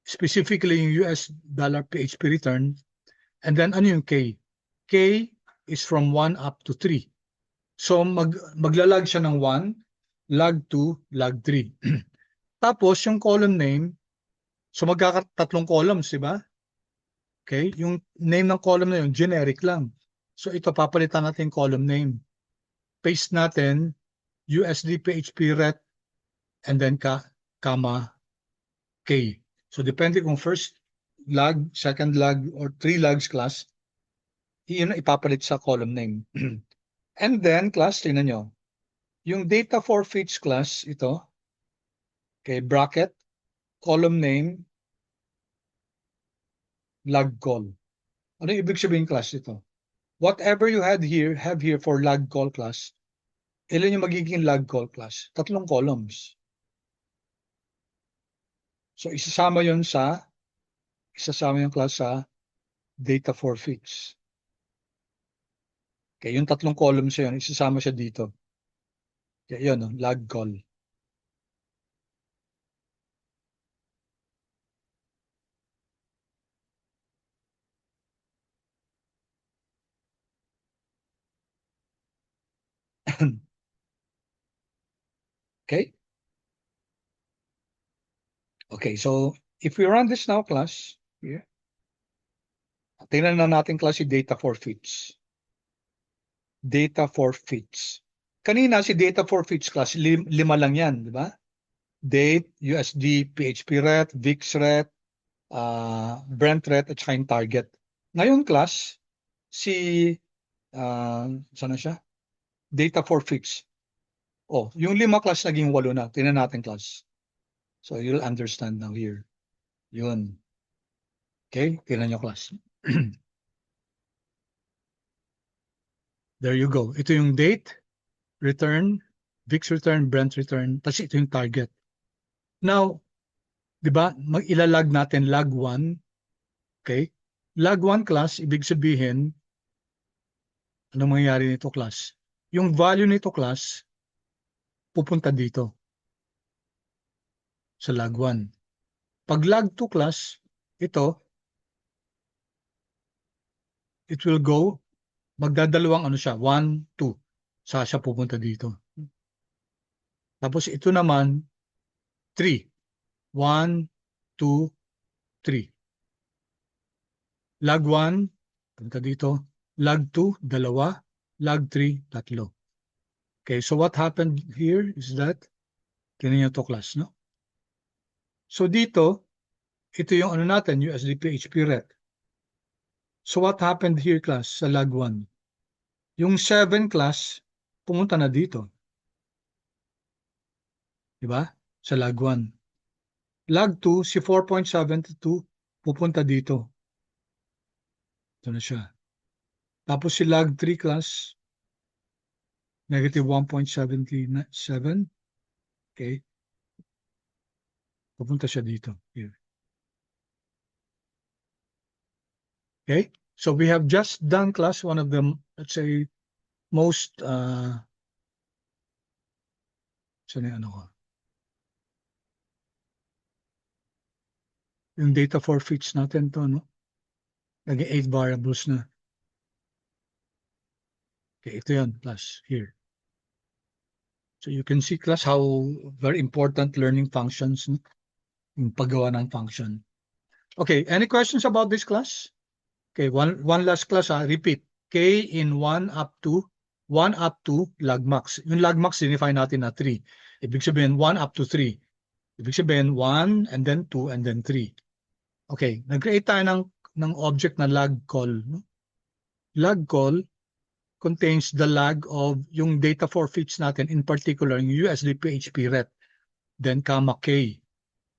specifically yung US dollar PHP return, and then ano yung K? K is from 1 up to 3. So maglalag siya ng 1, log 2, log 3. Tapos yung column name, so magkakatatlong columns, di ba? Okay, yung name ng column na yun, generic lang. So ito, papalitan natin column name. Paste natin USD PHP RET and then comma K. So depende kung first log, second log, or 3 logs, class, yun ang ipapalit sa column name. And then, class, tingnan nyo. Yung data forfeits, class, ito, okay, bracket, column name, log call. Ano yung ibig sabihin, class, ito? Whatever you have here for log call, class, ilan yung magiging log call, class? 3 columns. So isasama yung class sa data forfeits. Okay, yung 3 columns yun, isasama siya dito. Okay, yun, log call. Okay? Okay, so if we run this now, class, here, tingnan na natin, class, yung data forfeits. data forfeits. Kanina si data forfeits class, lima lang yan, di ba? Date, USD, PHP-RET, VIX-RET, Brent-RET, at saka yung target. Ngayon class, saan na siya? Data forfeits. Oh, yung 5 class naging 8 na. Tingnan natin class. So you'll understand now here. Yun. Okay, tingnan nyo class. There you go. Ito yung date, return, VIX return, Brent return, tapos ito yung target. Now, di ba, mag-ilalag natin log 1. Okay? Log 1 class, ibig sabihin, anong mangyayari nito class? Yung value nito class, pupunta dito sa log 1. Pag log 2 class, ito, it will go, magdadalawang ano siya, 1, 2. Saka siya pupunta dito. Tapos ito naman, 3. 1, 2, 3. Log 1, punta dito. Log 2, 2. Log 3, 3. Okay, so what happened here is that, tingnan nyo to class, no? So dito, ito yung ano natin, USD PHP-RET. So what happened here class sa log 1? Yung 7 class, pumunta na dito. Diba? Sa log 1. Log 2, si 4.72, pupunta dito. Ito na siya. Tapos si log 3 class, negative 1.77. Okay. Pupunta siya dito. Here. Okay. So we have just done class one of the, let's say, most, saan yung ano ko? Yung data forfeits natin to, no? Naging 8 variables na. Okay, ito yan, class, here. So you can see, class, how very important learning functions, no? Yung paggawa ng function. Okay, any questions about this class? Okay, one last class, repeat. K in 1 up to logmax. Yung logmax, define natin na 3. Ibig sabihin, 1 up to 3. Ibig sabihin, 1, and then 2, and then 3. Okay, nag-create tayo ng object na log call. No? Log call contains the log of yung data forfeits natin, in particular, yung USD PHP-RET, then comma K.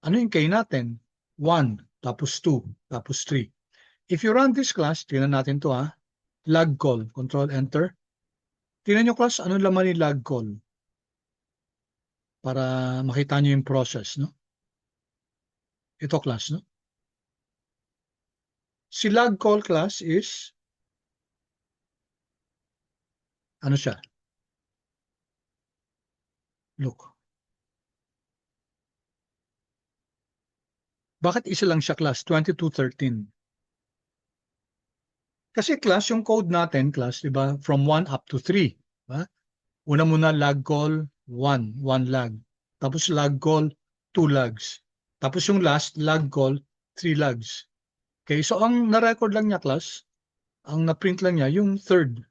Ano yung K natin? 1, tapos 2, tapos 3. If you run this class, tingnan natin to log call, control enter. Tingnan nyo class, ano laman ni log call? Para makita nyo yung process, no? Ito class, no? Si log call class is, ano siya? Look. Bakit isa lang siya class? 2213. Kasi class, yung code natin, class, di ba? From 1 up to 3. Diba? Una muna log call, 1 log. Tapos log call, 2 logs. Tapos yung last, log call, 3 logs. Okay, so ang na-record lang niya, class, ang na-print lang niya, yung third.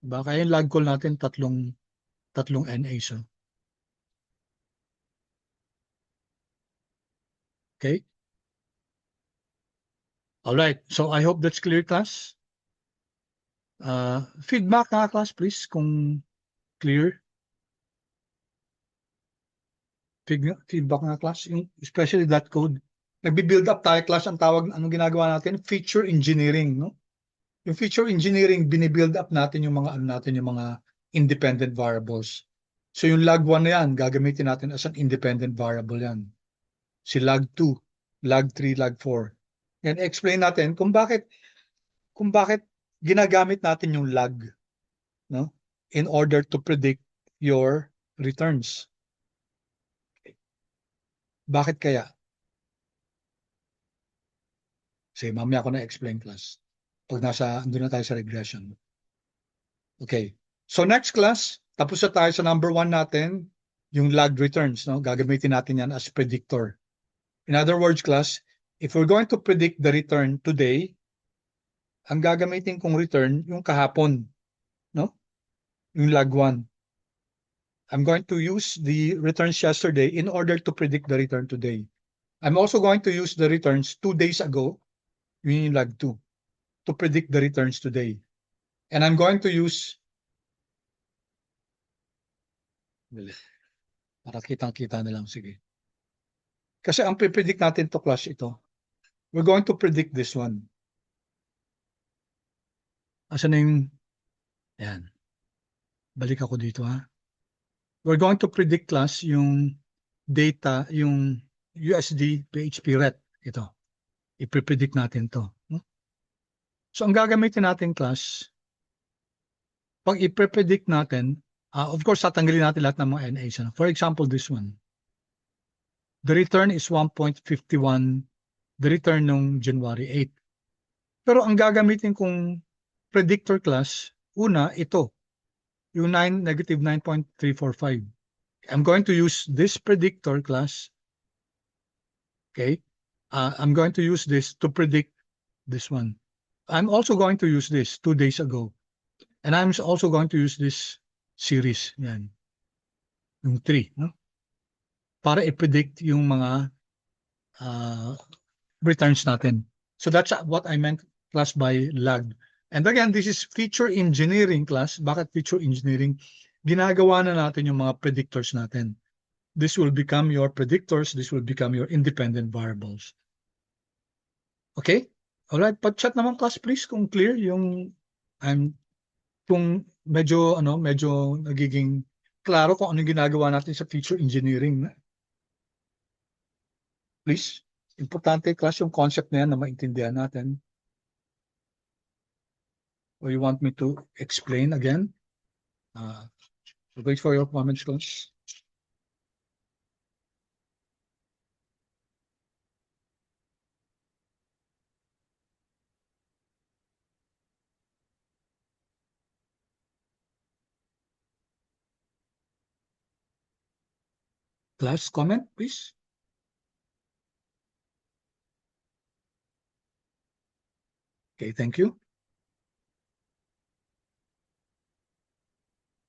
Diba? Kaya yung log call natin, tatlong NA. So. Okay? Alright, so I hope that's clear, class. Feedback na, class, please, kung clear. Feedback na, class, especially that code. Nagbi-build up tayo, class, ang tawag, anong ginagawa natin? Feature engineering, no? Yung feature engineering, bini-build up natin yung mga, yung mga independent variables. So yung log 1 na yan, gagamitin natin as an independent variable yan. Si log 2, log 3, log 4. Yan, explain natin kung bakit ginagamit natin yung log, no? In order to predict your returns. Bakit kaya? Sige, mamaya ako na-explain, class. Pag andun na tayo sa regression. Okay. So next class, tapos na tayo sa number 1 natin, yung log returns, no? Gagamitin natin yan as predictor. In other words, class, if we're going to predict the return today, ang gagamitin kong return yung kahapon. yung lag 1. I'm going to use the returns yesterday in order to predict the return today. I'm also going to use the returns 2 days ago, yun yung lag 2, to predict the returns today. And I'm going to use, para kitang-kita na lang, sige. Kasi ang predict natin to class ito. We're going to predict this one. Asan na yung, ayan. Balik ako dito ha. We're going to predict class yung data, yung USD PHP ret. Ito. I-predict natin to. So ang gagamitin natin class, pag i-predict natin, of course, tatanggalin natin lahat ng mga NAs. For example, this one. The return is 1.51, the return nung January 8. Pero ang gagamitin kong predictor class, una, ito. Yung negative 9.345. I'm going to use this predictor class. Okay. I'm going to use this to predict this one. I'm also going to use this 2 days ago. And I'm also going to use this series. Yan. Yung 3. No? Para i-predict yung mga returns natin. So that's what I meant class by lag. And again, this is feature engineering class. Bakit feature engineering? Ginagawa na natin yung mga predictors natin. This will become your predictors. This will become your independent variables. Okay? Alright, pa-chat naman class please kung clear yung kung medyo nagiging klaro kung anong ginagawa natin sa feature engineering. Please, importante class yung concept na yan na maintindihan natin. Or you want me to explain again? Wait for your comments, class. Class, comment, please. Okay, thank you.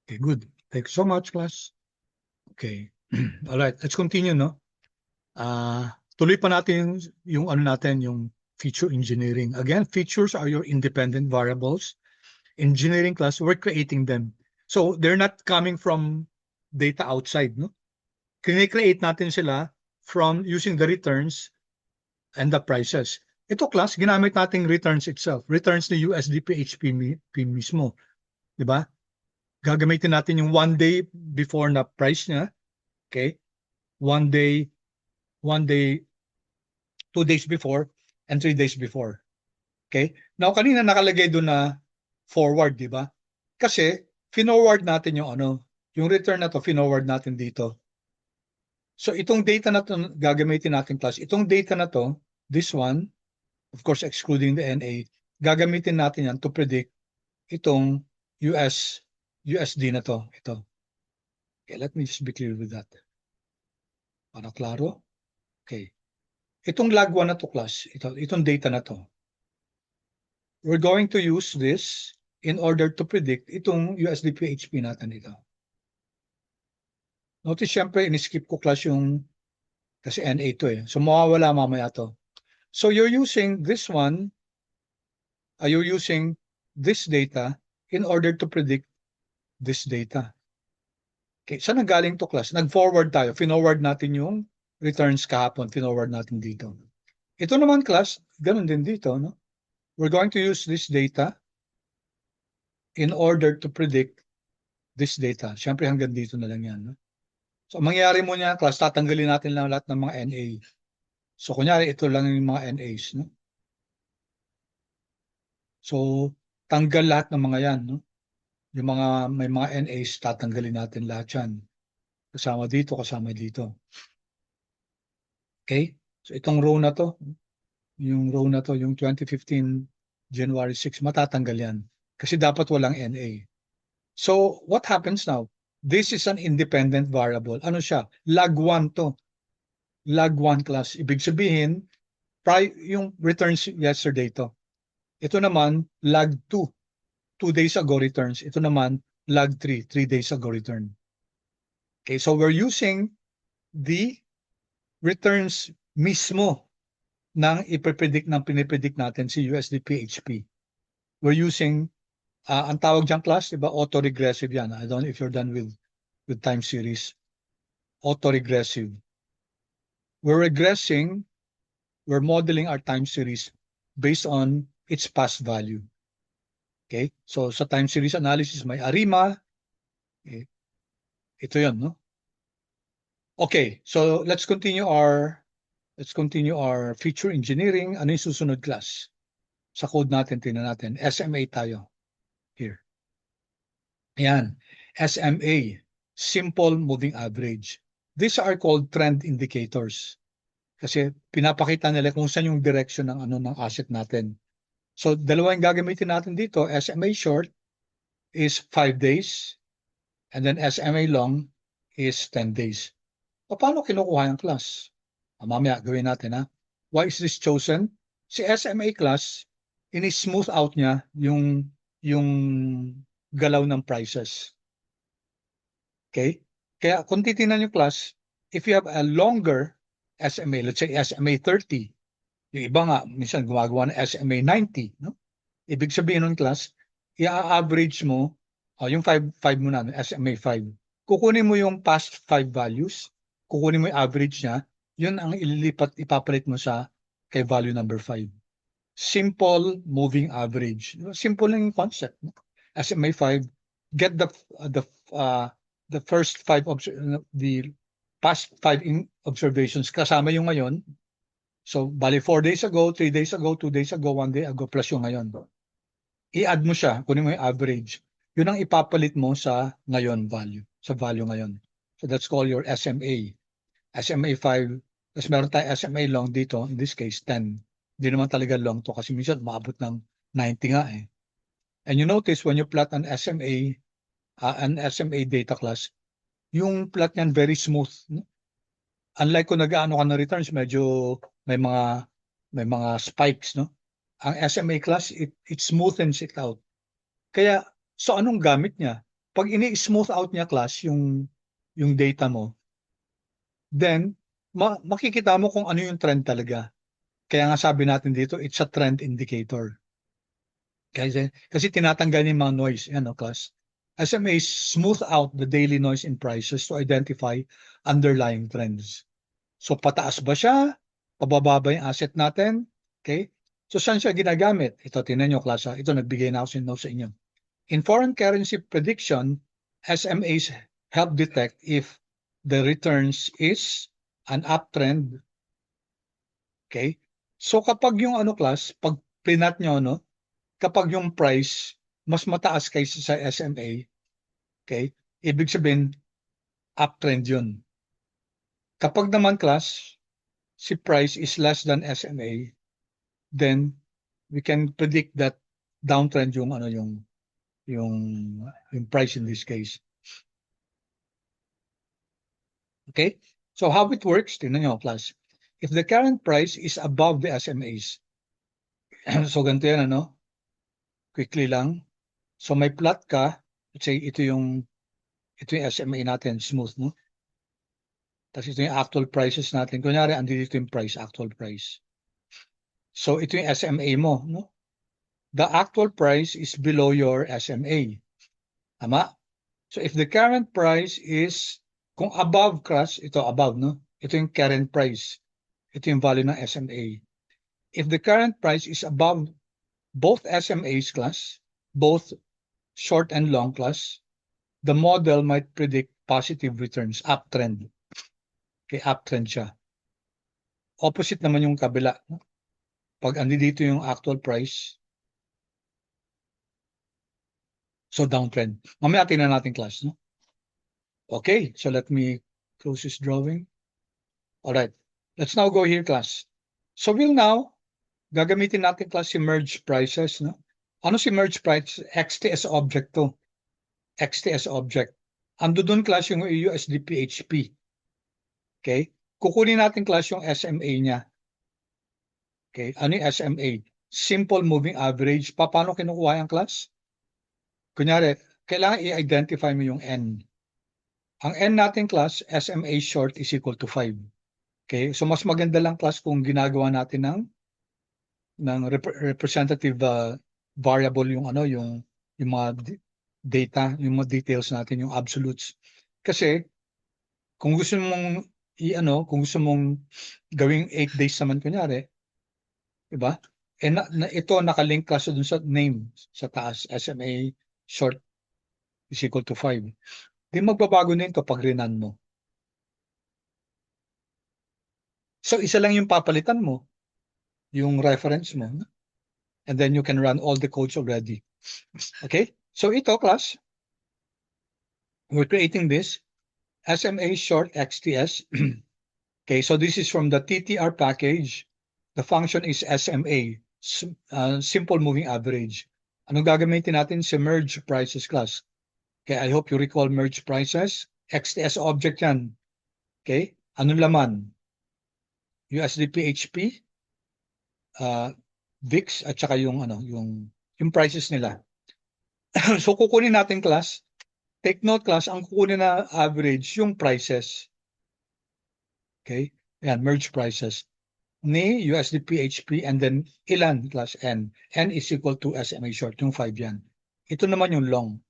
Okay, good. Thank you so much, class. Okay. All right, let's continue, no? Tuloy pa natin yung feature engineering. Again, features are your independent variables. Engineering class, we're creating them. So they're not coming from data outside, no? Kine-create natin sila from using the returns and the prices. Ito class, ginamit natin returns itself. Returns ni USD PHP mismo. Diba? Gagamitin natin yung 1 day before na price niya. Okay? 1 day, 2 days before, and 3 days before. Okay? Now, kanina nakalagay doon na forward, di ba? Kasi, forward natin yung return na to, forward natin dito. So, itong data na to, gagamitin natin class. Itong data na to, this one, of course, excluding the NA, gagamitin natin yan to predict itong USD na to. Ito. Okay, let me just be clear with that. Para klaro? Okay. Itong lag 1 na to class, itong data na to. We're going to use this in order to predict itong USD PHP natin ito. Notice, syempre, in-skip ko class yung kasi NA to eh. So, mawawala mamaya to. So, you're using this one, you're using this data in order to predict this data. Okay, saan nagaling to class? Nag-forward tayo. Forward natin yung returns kahapon. Forward natin dito. Ito naman class, ganun din dito. No? We're going to use this data in order to predict this data. Siyempre hanggang dito na lang yan. No? So, mangyayari mo niya class, tatanggalin natin lang lahat ng mga NA. So, kunyari, ito lang yung mga NAs. No? So, tanggal lahat ng mga yan. No? Yung may mga NAs, tatanggalin natin lahat yan. Kasama dito, kasama dito. Okay? So, itong row na to, yung 2015 January 6, matatanggal yan. Kasi dapat walang NA. So, what happens now? This is an independent variable. Ano siya? Lag 1 to. Lag 1 class. Ibig sabihin, yung returns yesterday to. Ito naman, lag 2. 2 days ago returns. Ito naman, lag 3 days ago return. Okay, so we're using the returns mismo ng pinipredict natin si USD PHP. We're using, ang tawag dyan class, diba, autoregressive yan. I don't know if you're done with time series. Autoregressive. We're regressing, we're modeling our time series based on its past value. Okay, so sa time series analysis may ARIMA. Okay. Ito yun, no? Okay, so let's continue our feature engineering. Ano yung susunod class? Sa code natin, tingnan natin. SMA tayo. Here. Ayan. SMA, simple moving average. These are called trend indicators. Kasi pinapakita nila kung saan yung direction ng ng asset natin. So dalawa yung gagamitin natin dito. SMA short is 5 days and then SMA long is 10 days. Paano kinukuha yung class? Mamaya gawin natin, ha. Why is this chosen? Si SMA class, ini-smooth out niya yung galaw ng prices. Okay? Kaya kung titingnan yung class, if you have a longer SMA, let's say SMA 30, yung iba nga, minsan gumagawa ng SMA 90, no? Ibig sabihin ng class, i-average mo, yung 5 mo na, SMA 5. Kukunin mo yung past 5 values, kukunin mo yung average niya, yun ang ipapalit mo sa kay value number 5. Simple moving average. Simple lang yung concept. No? SMA 5, get the first 5 the past 5 observations kasama yung ngayon. So, bali 4 days ago, 3 days ago, 2 days ago, 1 day ago, plus yung ngayon. I-add mo siya, kunin mo yung average. Yun ang ipapalit mo sa ngayon value, sa value ngayon. So, that's called your SMA. SMA 5, tapos meron tayo SMA long dito, in this case, 10. Hindi naman talaga long to kasi minsan maabot ng 90 nga eh. And you notice when you plot an SMA data class, yung plot niyan very smooth. No? Unlike kung nag-aano ka ng returns, medyo may mga spikes, no? Ang SMA class, it smoothens it out. Kaya, so anong gamit niya? Pag ini-smooth out niya class yung data mo, then makikita mo kung ano yung trend talaga. Kaya nga sabi natin dito, it's a trend indicator. Kasi tinatanggal yung mga noise, yan, no, class. SMA smooth out the daily noise in prices to identify underlying trends. So pataas ba siya? Pababa ba yung asset natin? Okay? So saan siya ginagamit? Ito, tinan nyo, class. Ito, nagbigay na ako sa inyo. In foreign currency prediction, SMAs help detect if the returns is an uptrend. Okay? So kapag yung class, pag plinat nyo, no? Kapag yung price mas mataas kaysa sa SMA, okay? Ibig sabihin, uptrend yun. Kapag naman class, si price is less than SMA, then we can predict that downtrend yung yung price in this case. Okay? So how it works, tingnan nyo, class. If the current price is above the SMAs, so ganito yan, quickly lang. So may plot ka, let's say ito yung SMA natin, smooth, no? Tapos ito yung actual prices natin. Kunyari, andito yung price, actual price. So ito yung SMA mo, no? The actual price is below your SMA. Tama? So if the current price is, kung above class, ito above, no? Ito yung current price. Ito yung value ng SMA. If the current price is above both SMAs class, both short and long class, the model might predict positive returns, uptrend. Okay, uptrend siya. Opposite naman yung kabila. Pag andito yung actual price, so downtrend. Mamaya tingnan natin class, no? Okay, so let me close this drawing. All right, let's now go here, class. So we'll now, gagamitin natin class si merge prices, no? Ano si merge price? XTS object to. XTS object. Ando dun class yung USD PHP. Okay? Kukunin natin class yung SMA niya. Okay? Ano yung SMA? Simple moving average. Paano kinukuha yung class? Kunyari, kailangan i-identify mo yung N. Ang N natin class, SMA short is equal to 5. Okay? So mas maganda lang class kung ginagawa natin ng representative variable yung yung mga data, yung mga details natin, yung absolutes. Kasi kung gusto mong kung gusto mong gawing 8 days naman kunyari, 'di ba? Ito nakalink kasi dun sa name sa taas, SMA short is equal to 5. Di magbabago na ito pag rinan mo. So isa lang yung papalitan mo, yung reference mo. And then you can run all the codes already. Okay? So ito class, we're creating this SMA short XTS. Okay, so this is from the TTR package. The function is SMA, simple moving average. Anong gagamitin natin? Si merge prices class. Okay, I hope you recall merge prices. XTS object yan. Okay, anong laman? USD PHP, VIX, at saka yung prices nila. So kukunin natin class. Take note class, ang kukunin na average yung prices. Okay, yan, merge prices ni USD PHP and then ilan class N. N is equal to SMA short, yung 5 yan. Ito naman yung long.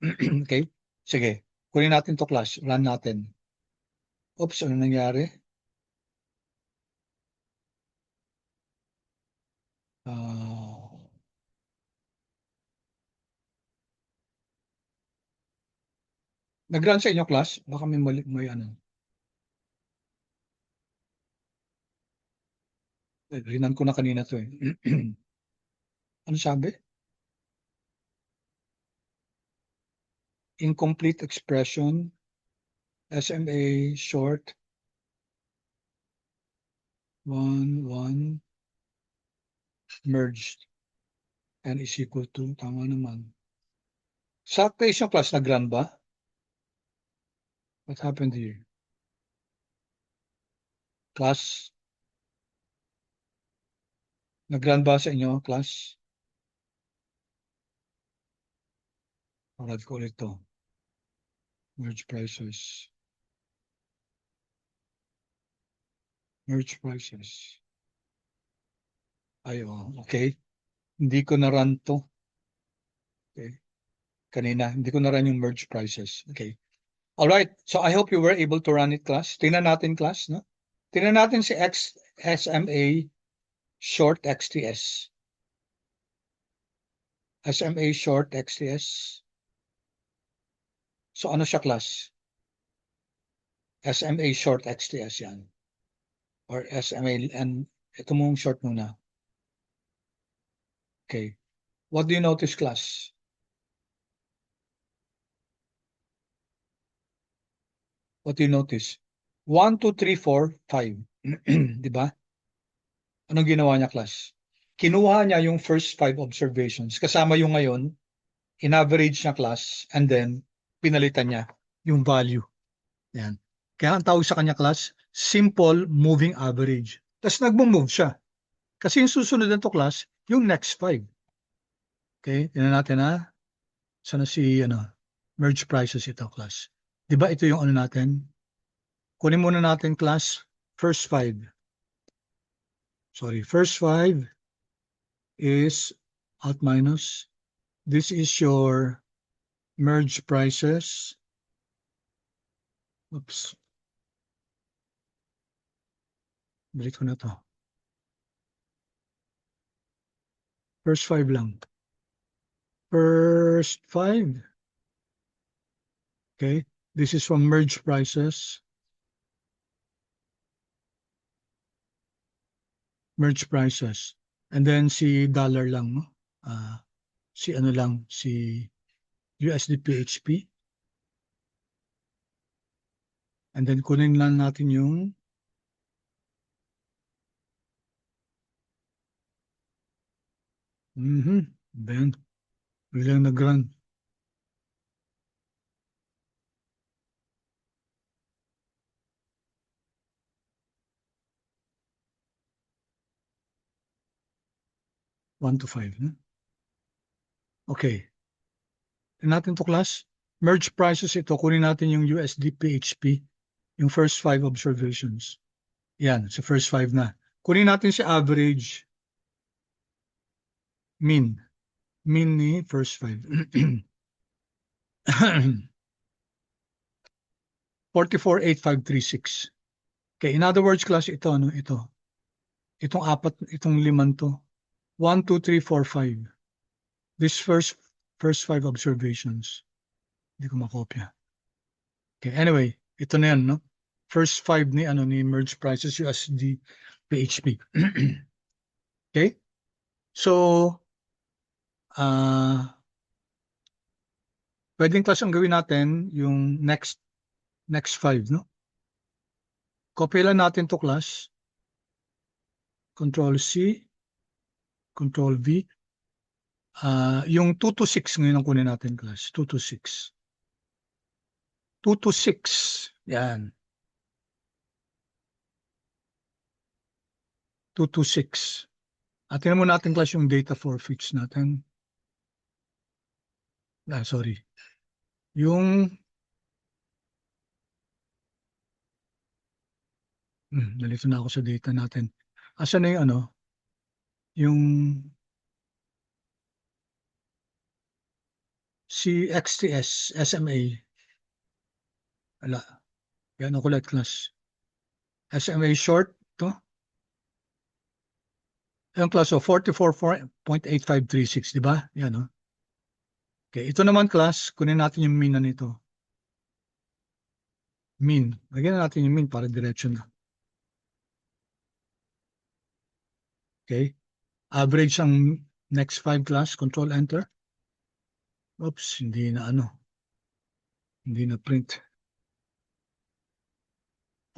Okay? Sige, kunin natin to class. Run natin. Oops, ano nangyari? Nag-run sa inyo class? Baka may ano. Rinan ko na kanina to eh. Ano sabi? Incomplete expression, SMA short, 1 merged, and is equal to, tama naman. Sa equation class, nag-run ba? What happened here? Class, nag-run ba sa inyo, class? Parad ko ulit to. Merge prices. Merge prices. Ay, okay. Hindi ko na-run to. Okay. Kanina, hindi ko na-run yung merge prices. Okay. All right. So I hope you were able to run it, class. Tingnan natin, class, no? Tingnan natin si SMA short XTS. SMA short XTS. So ano siya, class? SMA short XTS yan. Or SMA, and ito mong short muna. Okay. What do you notice, class? What do you notice? 1, 2, 3, 4, 5. Di ba? Anong ginawa niya, class? Kinuha niya yung first 5 observations. Kasama yung ngayon, in-average niya, class, and then pinalitan niya yung value. Yan. Kaya ang tawag sa kanya, class, simple moving average. Tapos nagmo-move siya. Kasi yung susunod nito, class, yung next 5. Okay? Tingnan natin ha. Sana merge prices ito, class. Di ba ito yung ano natin? Kunin muna natin, class, first 5. Sorry, first 5 is alt minus. This is your merge prices. Oops. Balik ko na to. First 5 lang. First 5. Okay. This is from merge prices. Merge prices. And then si dollar lang, no? Si ano lang, si USD PHP. And then kunin lang natin yung Ben, bilang nag-run. One to 5. Okay. Tingnan natin to, class. Merge prices ito, kunin natin yung USD PHP, yung first 5 observations. Yan, sa first 5 na. Kunin natin si average, mean ni first 5. 448536. Okay, in other words, class, ito, ano, ito. Itong apat, itong liman to. 1, 2, 3, 4, 5. This first 5 observations. Hindi ko makopya. Okay, anyway, ito na yan, no? First 5 ni, ni merge prices USD PHP. Okay? So, pwedeng class ang gawin natin yung next 5, no? Copy lang natin to class. Control C, Control V. Yung 2 to 6 ngayon ang kunin natin class. 2 to 6. 2 to 6. Yan. 2 to 6. At tingnan mo natin class yung data forfeits natin. Sorry. Yung nalito na ako sa data natin. Asan na yung yung si XTS, SMA. Wala. Yan ako ulit class. SMA short to. Yung class 44.8536, di ba? Yan, no? Okay, ito naman class, kunin natin yung mean na nito. Mean. Lagyan natin yung mean para diretso na. Okay. Average ang next 5 class, control enter. Oops, hindi na Hindi na print.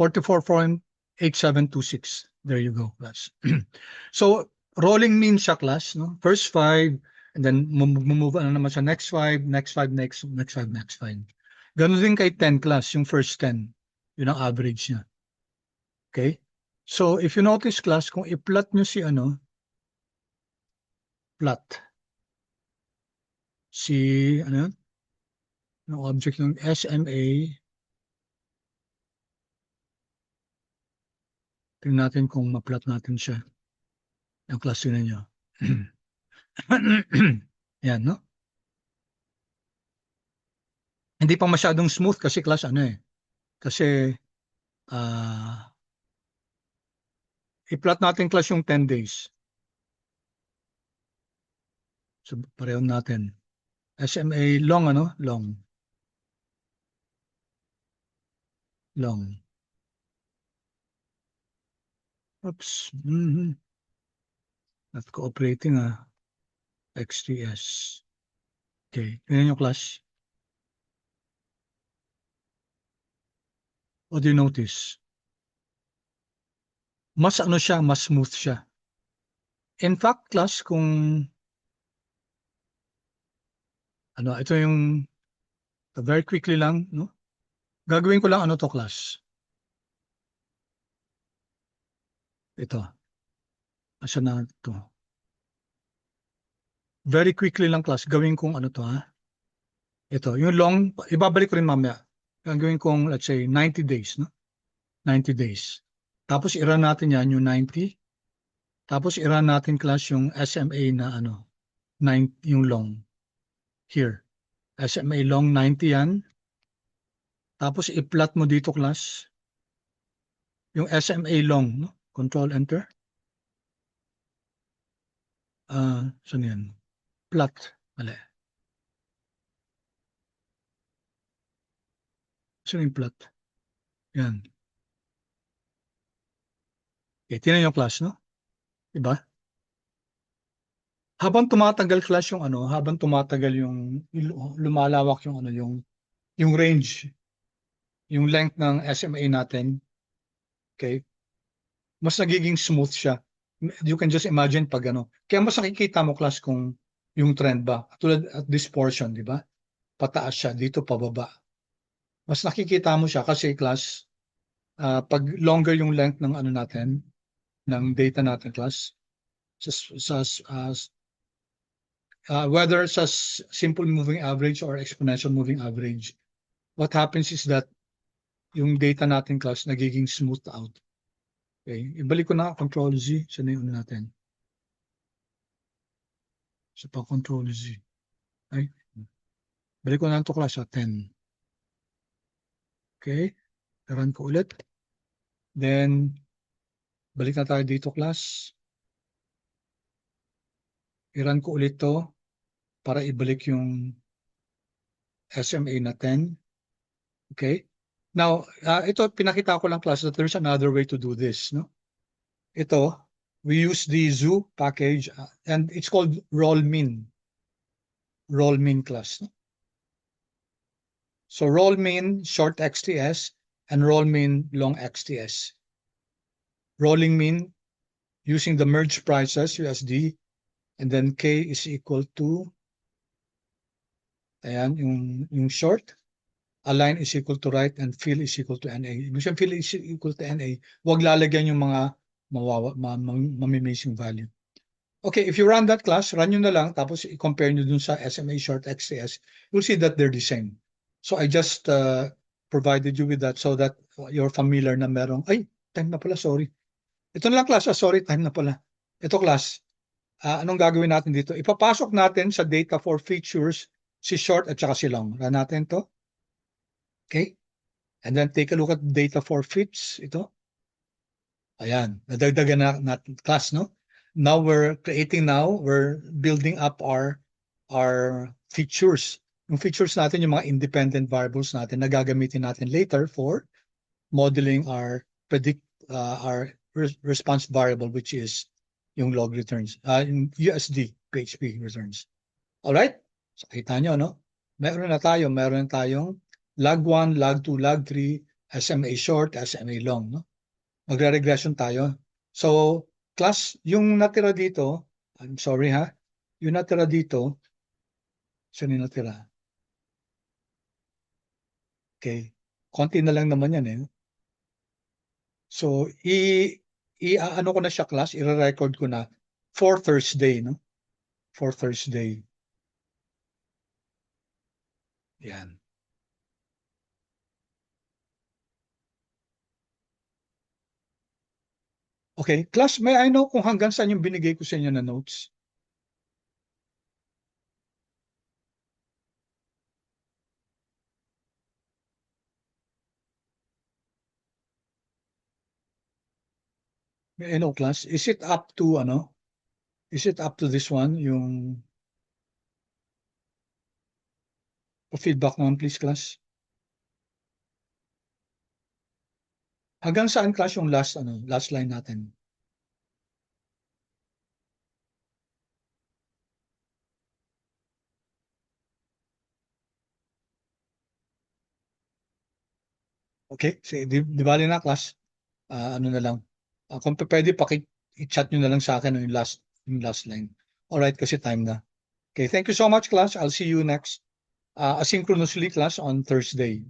44.8726. There you go, class. So, rolling mean siya, class, no? First 5, and then move naman sa next 5, next 5, next 5, next 5. Ganun din kay 10 class, yung first 10. Yun ang average niya. Okay? So, if you notice, class, kung i-plot nyo si plot. Si, yung object ng SMA. Tingnan natin kung ma-plot natin siya. Yung class yun niyo. Yan, no? Hindi pa masyadong smooth kasi class Kasi i-plot natin class yung 10 days. So pareho natin. SMA long long. Long. Oops. Not cooperating XTS. Okay. Ganyan yung class. What do you notice? Mas siya, mas smooth siya. In fact, class, kung ito yung very quickly lang, no? Gagawin ko lang to, class. Ito. Asa na ito? Very quickly lang, class. Gawin kong to, Ito, yung long, ibabalik ko rin mamaya. Gagawin kong, let's say, 90 days, no? 90 days. Tapos, i-run natin yan, yung 90. Tapos, i-run natin, class, yung SMA na 9, yung long. Here. SMA long 90 yan. Tapos, i-plot mo dito, class, yung SMA long, no? Control Enter. Saan yan? Plot. Mali. Saan yung plot? Yan. Okay, tinan yung class, no? Diba? Habang tumatagal, class, yung habang tumatagal yung lumalawak yung yung range, yung length ng SMA natin, okay? Mas nagiging smooth siya. You can just imagine pag Kaya mas nakikita mo, class, kung yung trend ba. Tulad at this portion, di ba? Pataas siya, dito pababa. Mas nakikita mo siya kasi, class, pag longer yung length ng natin, ng data natin, class, sa whether it's a simple moving average or exponential moving average, what happens is that yung data natin class nagiging smooth out. Okay, ibalik ko na control Z. Saan na yun natin? Sa pa control Z. Ay, balik ko na ito class sa 10. Okay, run ko ulit. Then, balik na tayo dito class. I-run ko ulit to para ibalik yung SMA na 10. Okay. Now, ito pinakita ko lang class that there's another way to do this. No? Ito, we use the zoo package and it's called rollmin. Rollmin class. No? So rollmin short XTS and rollmin long XTS. Rolling min using the merge prices USD and then K is equal to ayan, yung short. Align is equal to right and fill is equal to NA. Ibig sabihin, fill is equal to NA. Huwag lalagyan yung mga mamimissing value. Okay, if you run that class, run nyo na lang, tapos i-compare nyo dun sa SMA short XTS, you'll see that they're the same. So I just provided you with that so that you're familiar na merong, ay, time na pala, sorry. Ito na lang class, sorry, time na pala. Ito class, anong gagawin natin dito? Ipapasok natin sa data for features si short at saka si long. Run natin to. Okay. And then take a look at data for fits. Ito. Ayan. Nadagdagan na natin class, no? Now we're building up our features. Yung features natin, yung mga independent variables natin na gagamitin natin later for modeling our response variable, which is yung log returns, yung USD PHP returns. Alright? So, kita nyo, no? Meron tayong log 1, log 2, log 3, SMA short, SMA long, no? Magre-regression tayo. So, class, yung natira dito, I'm sorry ha, yung natira dito, saan yung natira? Okay. Konti na lang naman yan eh. So, ano ko na siya class, i-record ko na for Thursday, no? For Thursday. Yan. Okay, class, may I know kung hanggang saan yung binigay ko sa inyo na notes? May I know class, is it up to this one, yung feedback naman please class? Hanggang saan class yung last line natin? Okay, di bali na class. Ano na lang. Kung pwede, i-chat nyo na lang sa akin yung last line. Alright, kasi time na. Okay, thank you so much class. I'll see you next asynchronously class on Thursday.